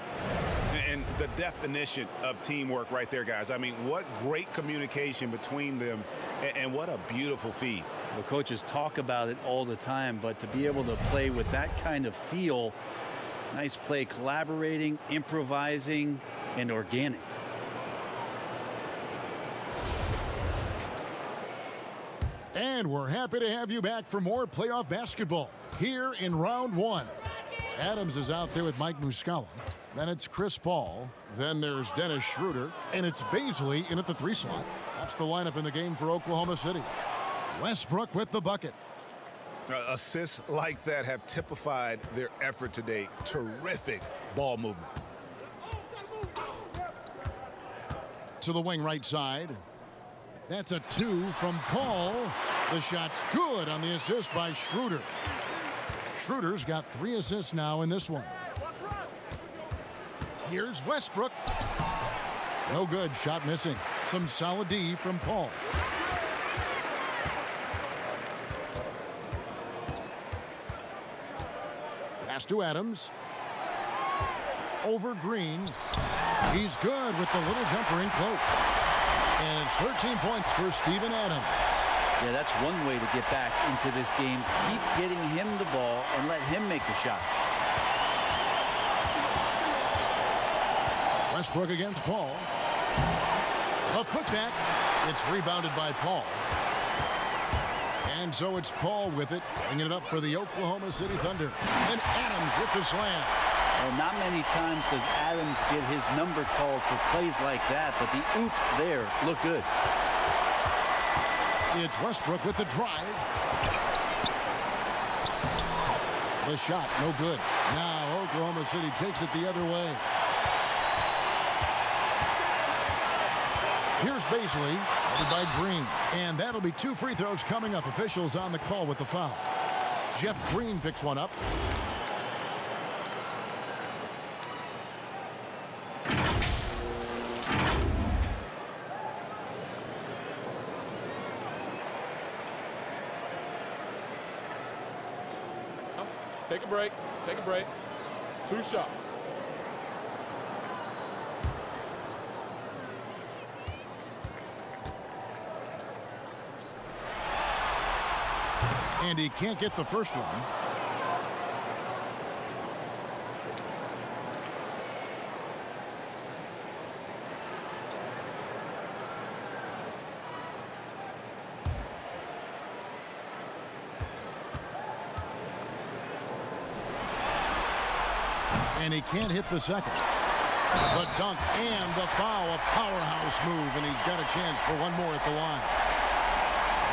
And the definition of teamwork right there, guys. I mean, what great communication between them, and what a beautiful feed. The coaches talk about it all the time, but to be able to play with that kind of feel, nice play, collaborating, improvising, and organic. And we're happy to have you back for more playoff basketball here in round one. Adams is out there with Mike Muscala. Then it's Chris Paul. Then there's Dennis Schroeder. And it's Baisley in at the 3 slot. That's the lineup in the game for Oklahoma City. Westbrook with the bucket. Assists like that have typified their effort today. Terrific ball movement. To the wing right side. That's a 2 from Paul. The shot's good on the assist by Schroeder. Schroeder's got 3 assists now in this one. Here's Westbrook. No good. Shot missing. Some solid D from Paul. Pass to Adams. Over Green. He's good with the little jumper in close. And it's 13 points for Steven Adams. Yeah, that's one way to get back into this game. Keep getting him the ball and let him make the shots. Westbrook against Paul. A putback. It's rebounded by Paul. And so it's Paul with it, bringing it up for the Oklahoma City Thunder. And Adams with the slam. Well, not many times does Adams get his number called for plays like that, but the oop there looked good. It's Westbrook with the drive. The shot, no good. Now Oklahoma City takes it the other way. Here's Baisley, headed by Green. And that'll be 2 free throws coming up. Officials on the call with the foul. Jeff Green picks one up. Take a break. Take a break. 2 shots. And he can't get the first one. And he can't hit the second. The dunk and the foul, a powerhouse move, and he's got a chance for one more at the line.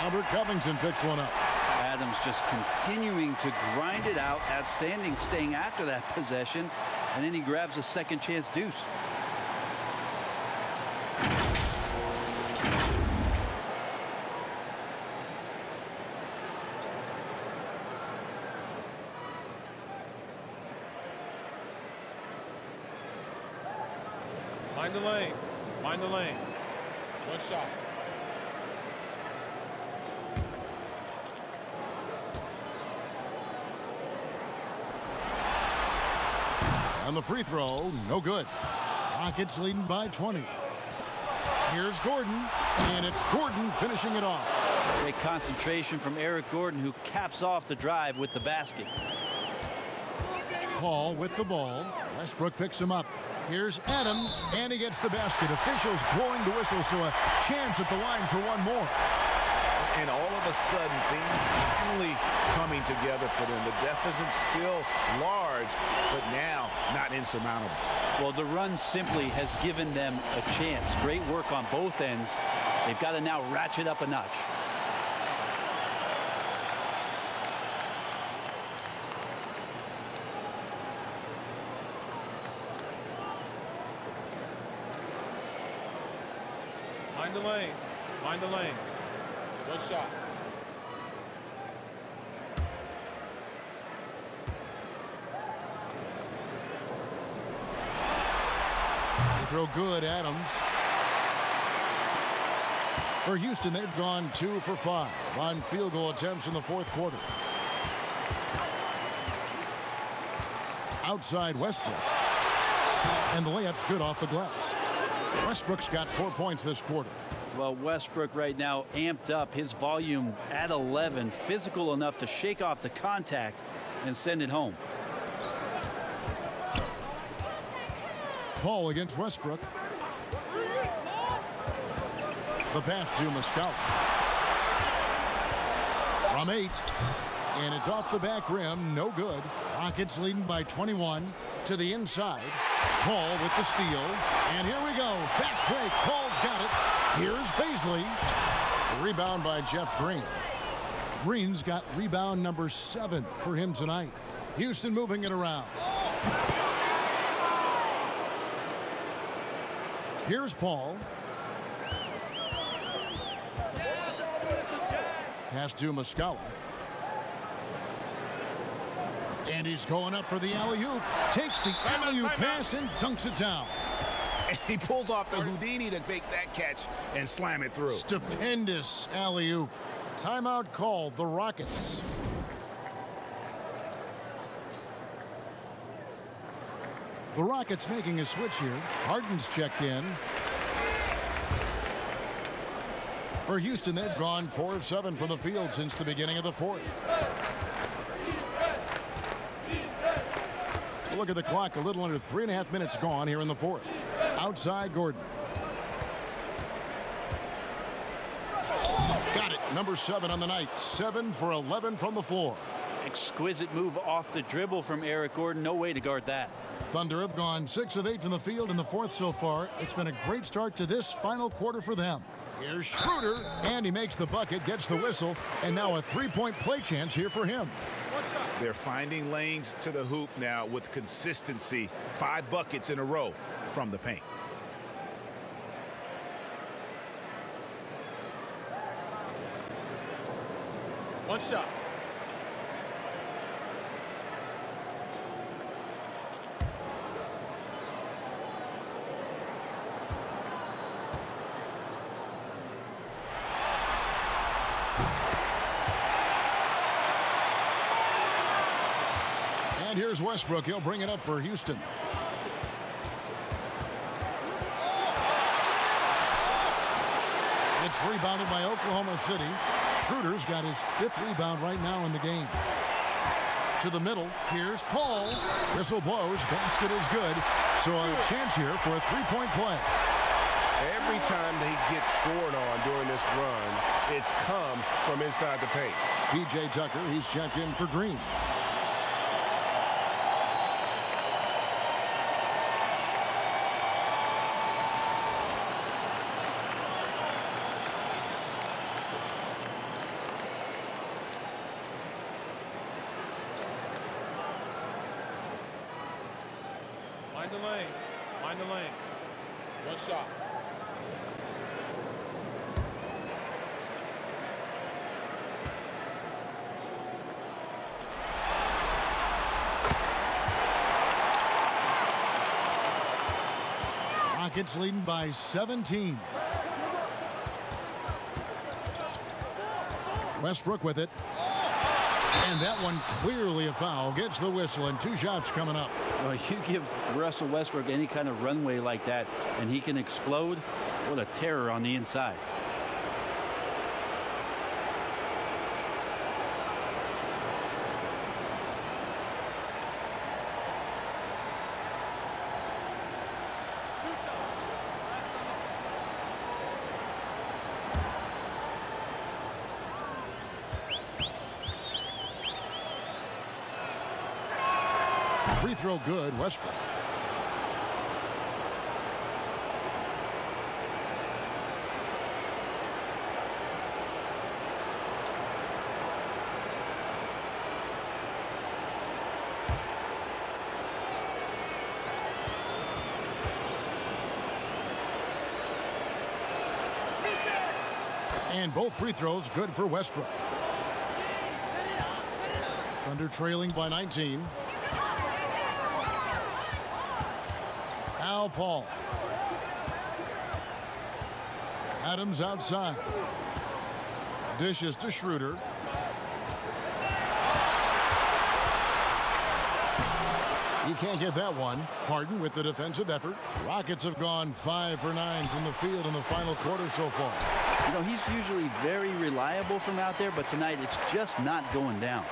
Albert Covington picks one up. Adams just continuing to grind it out, outstanding, staying after that possession, and then he grabs a second chance deuce. Mind the lanes. Mind the lanes. 1 shot. On the free throw, no good. Rockets leading by 20. Here's Gordon, and it's Gordon finishing it off. Great concentration from Eric Gordon, who caps off the drive with the basket. Paul with the ball. Westbrook picks him up. Here's Adams, and he gets the basket. Officials blowing the whistle, so a chance at the line for one more. And all of a sudden, things finally coming together for them. The deficit's still large, but now not insurmountable. Well, the run simply has given them a chance. Great work on both ends. They've got to now ratchet up a notch. Mind the lanes. Mind the lanes. One shot. They throw good, Adams. For Houston, they've gone 2 for 5 on field goal attempts in the fourth quarter. Outside Westbrook. And the layup's good off the glass. Westbrook's got 4 points this quarter. Well, Westbrook right now amped up, his volume at 11, physical enough to shake off the contact and send it home. Paul against Westbrook. The pass to Muscala. From 8. And it's off the back rim. No good. Rockets leading by 21 to the inside. Paul with the steal. And here we go. Fast break. Paul's got it. Here's Baisley. Rebound by Jeff Green. Green's got rebound number 7 for him tonight. Houston moving it around. Here's Paul. Pass to Muscala. And he's going up for the alley-oop. Takes the alley-oop pass and dunks it down. And he pulls off the Houdini to make that catch and slam it through. Stupendous alley-oop. Timeout called, the Rockets. The Rockets making a switch here. Harden's checked in. For Houston, they've gone 4 of 7 from the field since the beginning of the fourth. Look at the clock, a little under 3.5 minutes gone here in the fourth. Outside Gordon. Got it, number 7 on the night. 7 for 11 from the floor. Exquisite move off the dribble from Eric Gordon. No way to guard that. Thunder have gone 6 of 8 from the field in the fourth so far. It's been a great start to this final quarter for them. Here's Schroeder, and he makes the bucket, gets the whistle, and now a 3-point play chance here for him. They're finding lanes to the hoop now with consistency. 5 buckets in a row from the paint. One shot. And here's Westbrook. He'll bring it up for Houston. It's rebounded by Oklahoma City. Schroeder's got his 5th rebound right now in the game. To the middle, here's Paul. Whistle blows, basket is good. So a chance here for a 3-point play. Every time they get scored on during this run, it's come from inside the paint. P.J. Tucker, he's checked in for Green. Mind the lanes. Mind the lanes. One shot. Rockets leading by 17. Westbrook with it. And that one clearly a foul. Gets the whistle, and 2 shots coming up. Well, you give Russell Westbrook any kind of runway like that, and he can explode. What a terror on the inside. Free throw good, Westbrook. And both free throws good for Westbrook. Thunder trailing by 19. Al Paul. Adams outside. Dishes to Schroeder. He can't get that one. Harden with the defensive effort. Rockets have gone 5 for 9 from the field in the final quarter so far. You know, he's usually very reliable from out there, but tonight it's just not going down.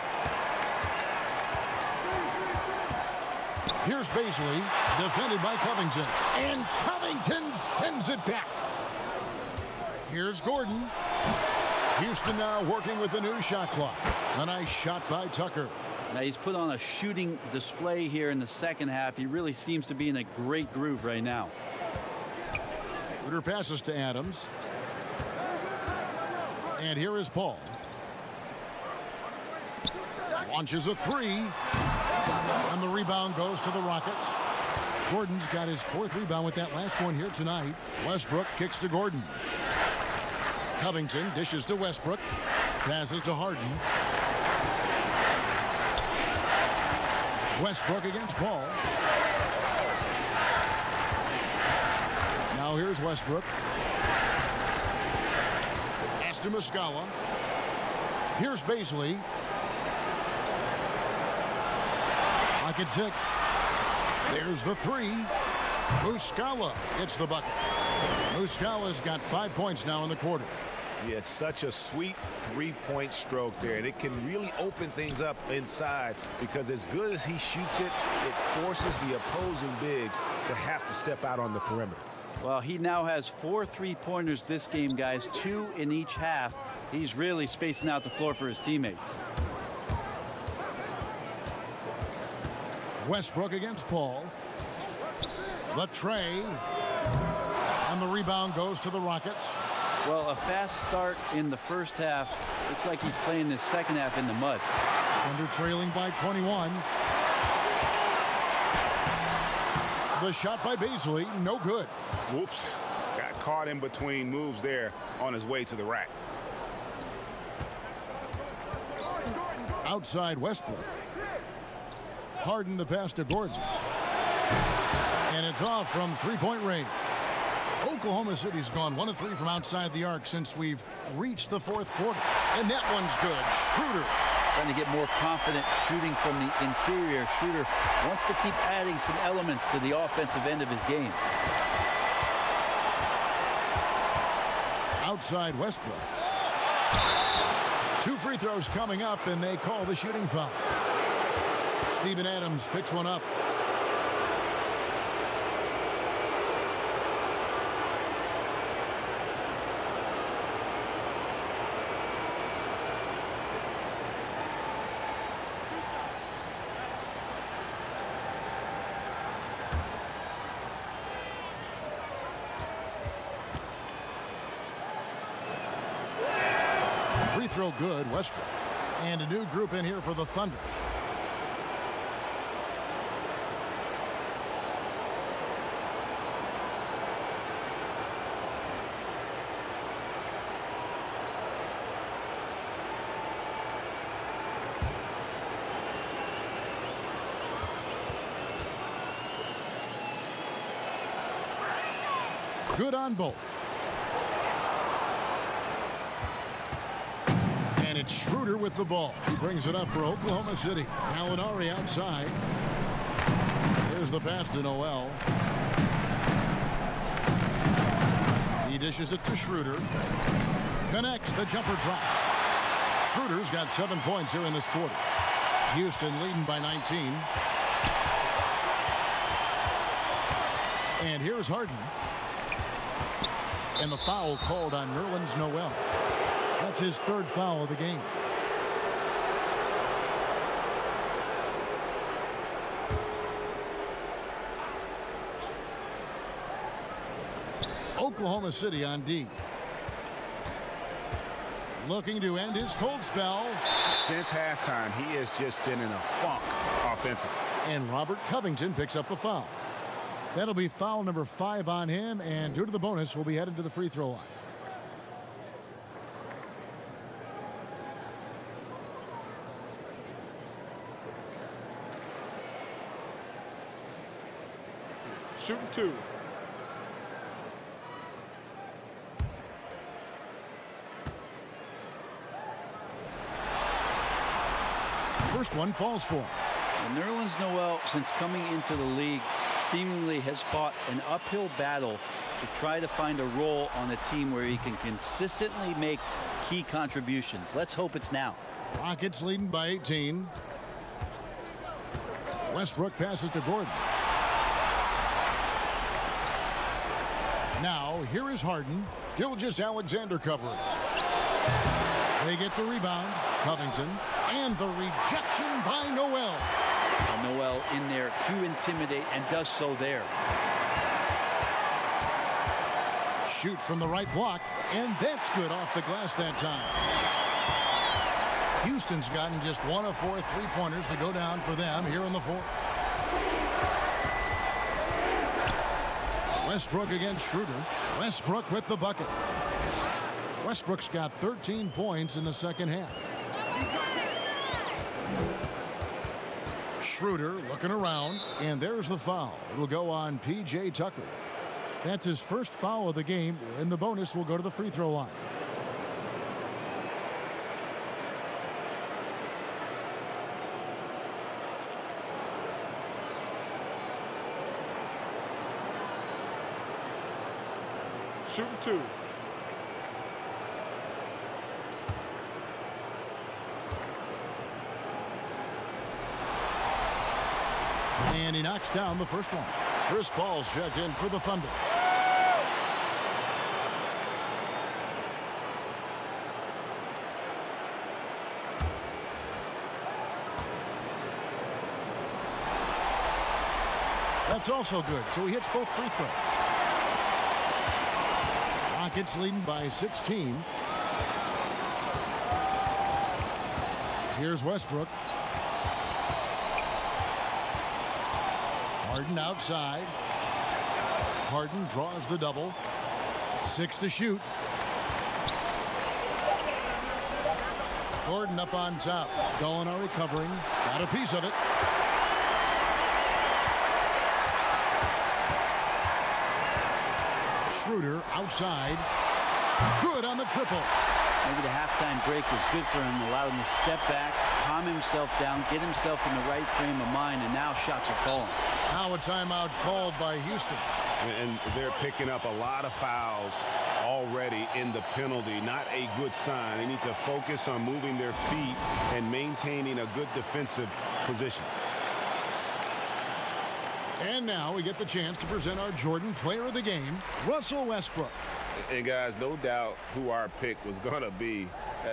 Here's Baisley, defended by Covington. And Covington sends it back. Here's Gordon. Houston now working with the new shot clock. A nice shot by Tucker. Now he's put on a shooting display here in the second half. He really seems to be in a great groove right now. Schroeder passes to Adams. And here is Paul. Launches a 3. And the rebound goes to the Rockets. Gordon's got his 4th rebound with that last one here tonight. Westbrook kicks to Gordon. Covington dishes to Westbrook. Passes to Harden. Westbrook against Paul. Now here's Westbrook. Pass to Muscala. Here's Baisley. Pocket 6. There's the 3. Muscala gets the bucket. Muscala's got 5 points now in the quarter. Yeah, it's such a sweet 3-point stroke there, and it can really open things up inside because as good as he shoots it, it forces the opposing bigs to have to step out on the perimeter. Well, he now has 4 3-pointers this game, guys, 2 in each half. He's really spacing out the floor for his teammates. Westbrook against Paul. The tray. And the rebound goes to the Rockets. Well, a fast start in the first half. Looks like he's playing this second half in the mud. Under trailing by 21. The shot by Baisley, no good. Whoops. Got caught in between moves there on his way to the rack. Outside Westbrook. Harden the pass to Gordon. And it's off from 3-point range. Oklahoma City's gone 1 of 3 from outside the arc since we've reached the 4th quarter. And that one's good. Schroeder. Trying to get more confident shooting from the interior. Schroeder wants to keep adding some elements to the offensive end of his game. Outside Westbrook. 2 free throws coming up, and they call the shooting foul. Steven Adams picks one up. Free throw good, Westbrook. And a new group in here for the Thunder. Good on both. And it's Schroeder with the ball. He brings it up for Oklahoma City. Gallinari outside. Here's the pass to Noel. He dishes it to Schroeder. Connects. The jumper drops. Schroeder's got 7 points here in this quarter. Houston leading by 19. And here's Harden. And the foul called on Nerlens Noel. That's his 3rd foul of the game. Oklahoma City on D. Looking to end his cold spell. Since halftime, he has just been in a funk offensively. And Robert Covington picks up the foul. That'll be foul number 5 on him, and due to the bonus, we'll be headed to the free throw line. Shooting 2. First one falls for him. Nerlens Noel, since coming into the league, seemingly has fought an uphill battle to try to find a role on a team where he can consistently make key contributions. Let's hope it's now. Rockets leading by 18. Westbrook passes to Gordon. Now, here is Harden. Gilgeous-Alexander covering. They get the rebound. Covington. And the rejection by Noel. Noel in there to intimidate, and does so there. Shoot from the right block, and that's good off the glass that time. Houston's gotten just 1 of 4 3-pointers to go down for them here in the 4th. Westbrook against Schroeder. Westbrook with the bucket. Westbrook's got 13 points in the second half. Schroeder looking around, and there's the foul. It'll go on P.J. Tucker. That's his first foul of the game, and the bonus will go to the free throw line. Shooting 2. And he knocks down the first one. Chris Paul's checked in for the Thunder. That's also good, so he hits both free throws. Rockets leading by 16. Here's Westbrook. Harden outside. Harden draws the double. 6 to shoot. Gordon up on top. Gallinari covering. Got a piece of it. Schroeder outside. Good on the triple. Maybe the halftime break was good for him, allowed him to step back, calm himself down, get himself in the right frame of mind, and now shots are falling. Now a timeout called by Houston. And they're picking up a lot of fouls already in the penalty. Not a good sign. They need to focus on moving their feet and maintaining a good defensive position. And now we get the chance to present our Jordan Player of the Game, Russell Westbrook. And guys, no doubt who our pick was going to be.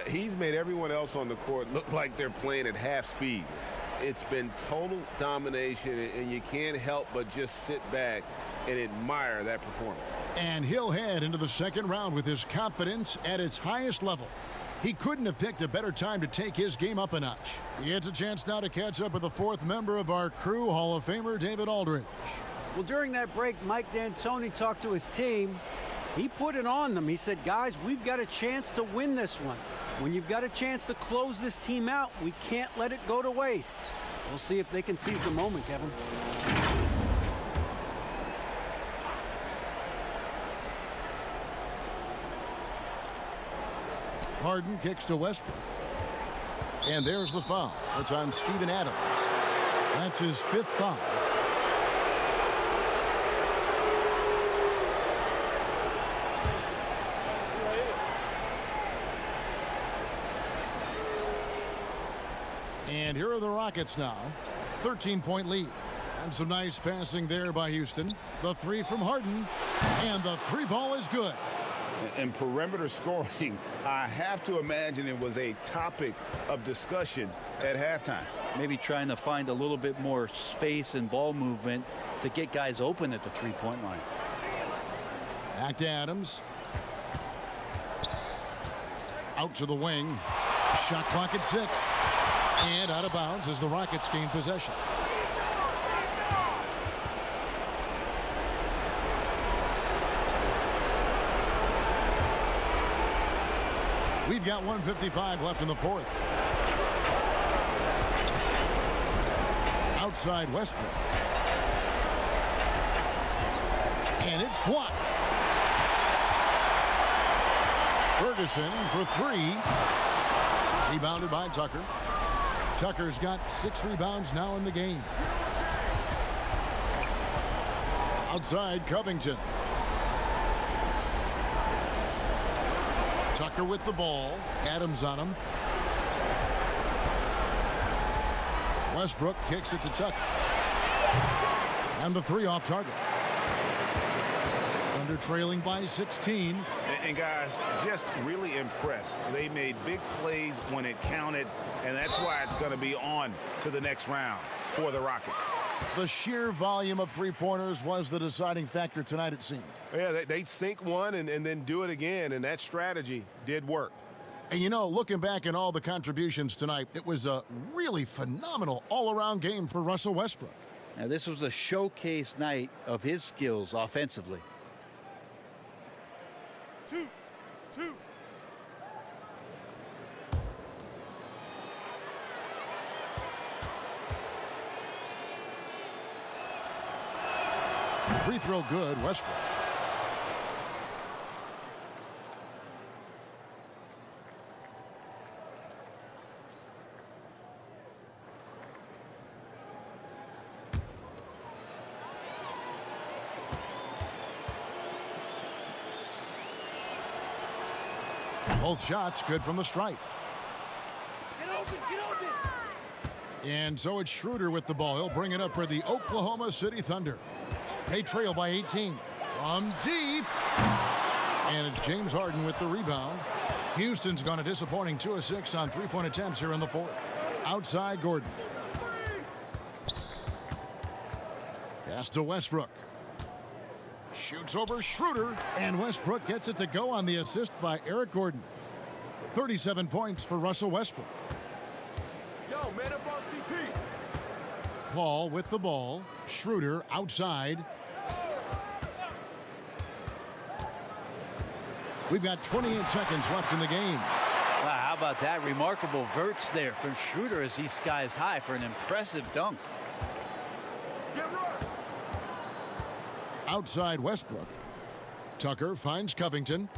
He's made everyone else on the court look like they're playing at half speed. It's been total domination, and you can't help but just sit back and admire that performance. And he'll head into the second round with his confidence at its highest level. He couldn't have picked a better time to take his game up a notch. He gets a chance now to catch up with the 4th member of our crew, Hall of Famer David Aldridge. Well, during that break, Mike D'Antoni talked to his team. He put it on them. He said, guys, we've got a chance to win this one. When you've got a chance to close this team out, we can't let it go to waste. We'll see if they can seize the moment, Kevin. Harden kicks to Westbrook. And there's the foul. That's on Steven Adams. That's his 5th foul. And here are the Rockets now. 13-point lead. And some nice passing there by Houston. The 3 from Harden. And the 3 ball is good. And perimeter scoring, I have to imagine it was a topic of discussion at halftime. Maybe trying to find a little bit more space and ball movement to get guys open at the three-point line. Back to Adams. Out to the wing. Shot clock at 6. And out of bounds as the Rockets gain possession. We've got 1:55 left in the 4th. Outside Westbrook. And it's blocked. Ferguson for 3. Rebounded by Tucker. Tucker's got 6 rebounds now in the game. Outside Covington. Tucker with the ball. Adams on him. Westbrook kicks it to Tucker. And the 3 off target. Thunder trailing by 16. And guys, just really impressed. They made big plays when it counted, and that's why it's going to be on to the next round for the Rockets. The sheer volume of three-pointers was the deciding factor tonight, it seemed. Yeah, they sink one and then do it again, and that strategy did work. And you know, looking back at all the contributions tonight, it was a really phenomenal all-around game for Russell Westbrook. Now, this was a showcase night of his skills offensively. 2. Free throw good, Westbrook. Both shots good from the stripe. Get open, get open. And so it's Schroeder with the ball. He'll bring it up for the Oklahoma City Thunder. They trail by 18 from deep. And it's James Harden with the rebound. Houston's gone a disappointing 2 of 6 on 3-point attempts here in the 4th. Outside Gordon. Pass to Westbrook. Shoots over Schroeder, and Westbrook gets it to go on the assist by Eric Gordon. 37 points for Russell Westbrook. Yo, man up on CP. Paul with the ball. Schroeder outside. We've got 28 seconds left in the game. Wow, how about that? Remarkable verts there from Schroeder as he skies high for an impressive dunk. Outside Westbrook. Tucker finds Covington.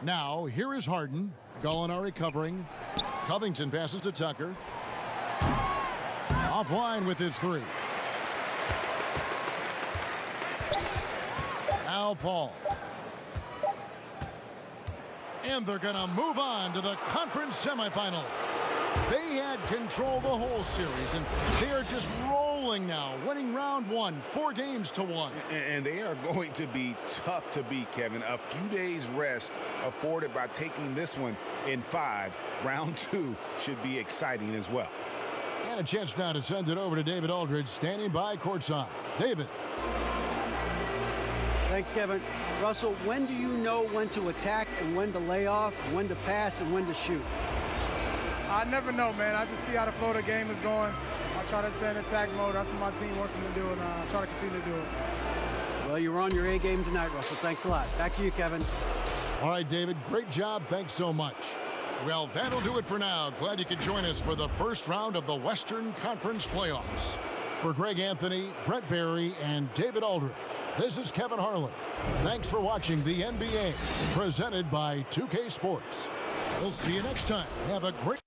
Now, here is Harden. Gallinari covering. Covington passes to Tucker. Offline with his 3. Now Paul. And they're going to move on to the conference semifinals. They had control the whole series, and they are just rolling now, winning round 1, 4 games to 1. And they are going to be tough to beat, Kevin. A few days rest afforded by taking this one in 5. Round 2 should be exciting as well. And a chance now to send it over to David Aldridge, standing by courtside. David. Thanks, Kevin. Russell, when do you know when to attack and when to lay off, when to pass and when to shoot? I never know, man. I just see how the flow of the game is going. I try to stay in attack mode. That's what my team wants me to do, and I try to continue to do it. Well, you're on your A game tonight, Russell. Thanks a lot. Back to you, Kevin. All right, David, great job. Thanks so much. Well, that'll do it for now. Glad you could join us for the first round of the Western Conference playoffs. For Greg Anthony, Brett Barry, and David Aldridge, this is Kevin Harlan. Thanks for watching the NBA, presented by 2K Sports. We'll see you next time. Have a great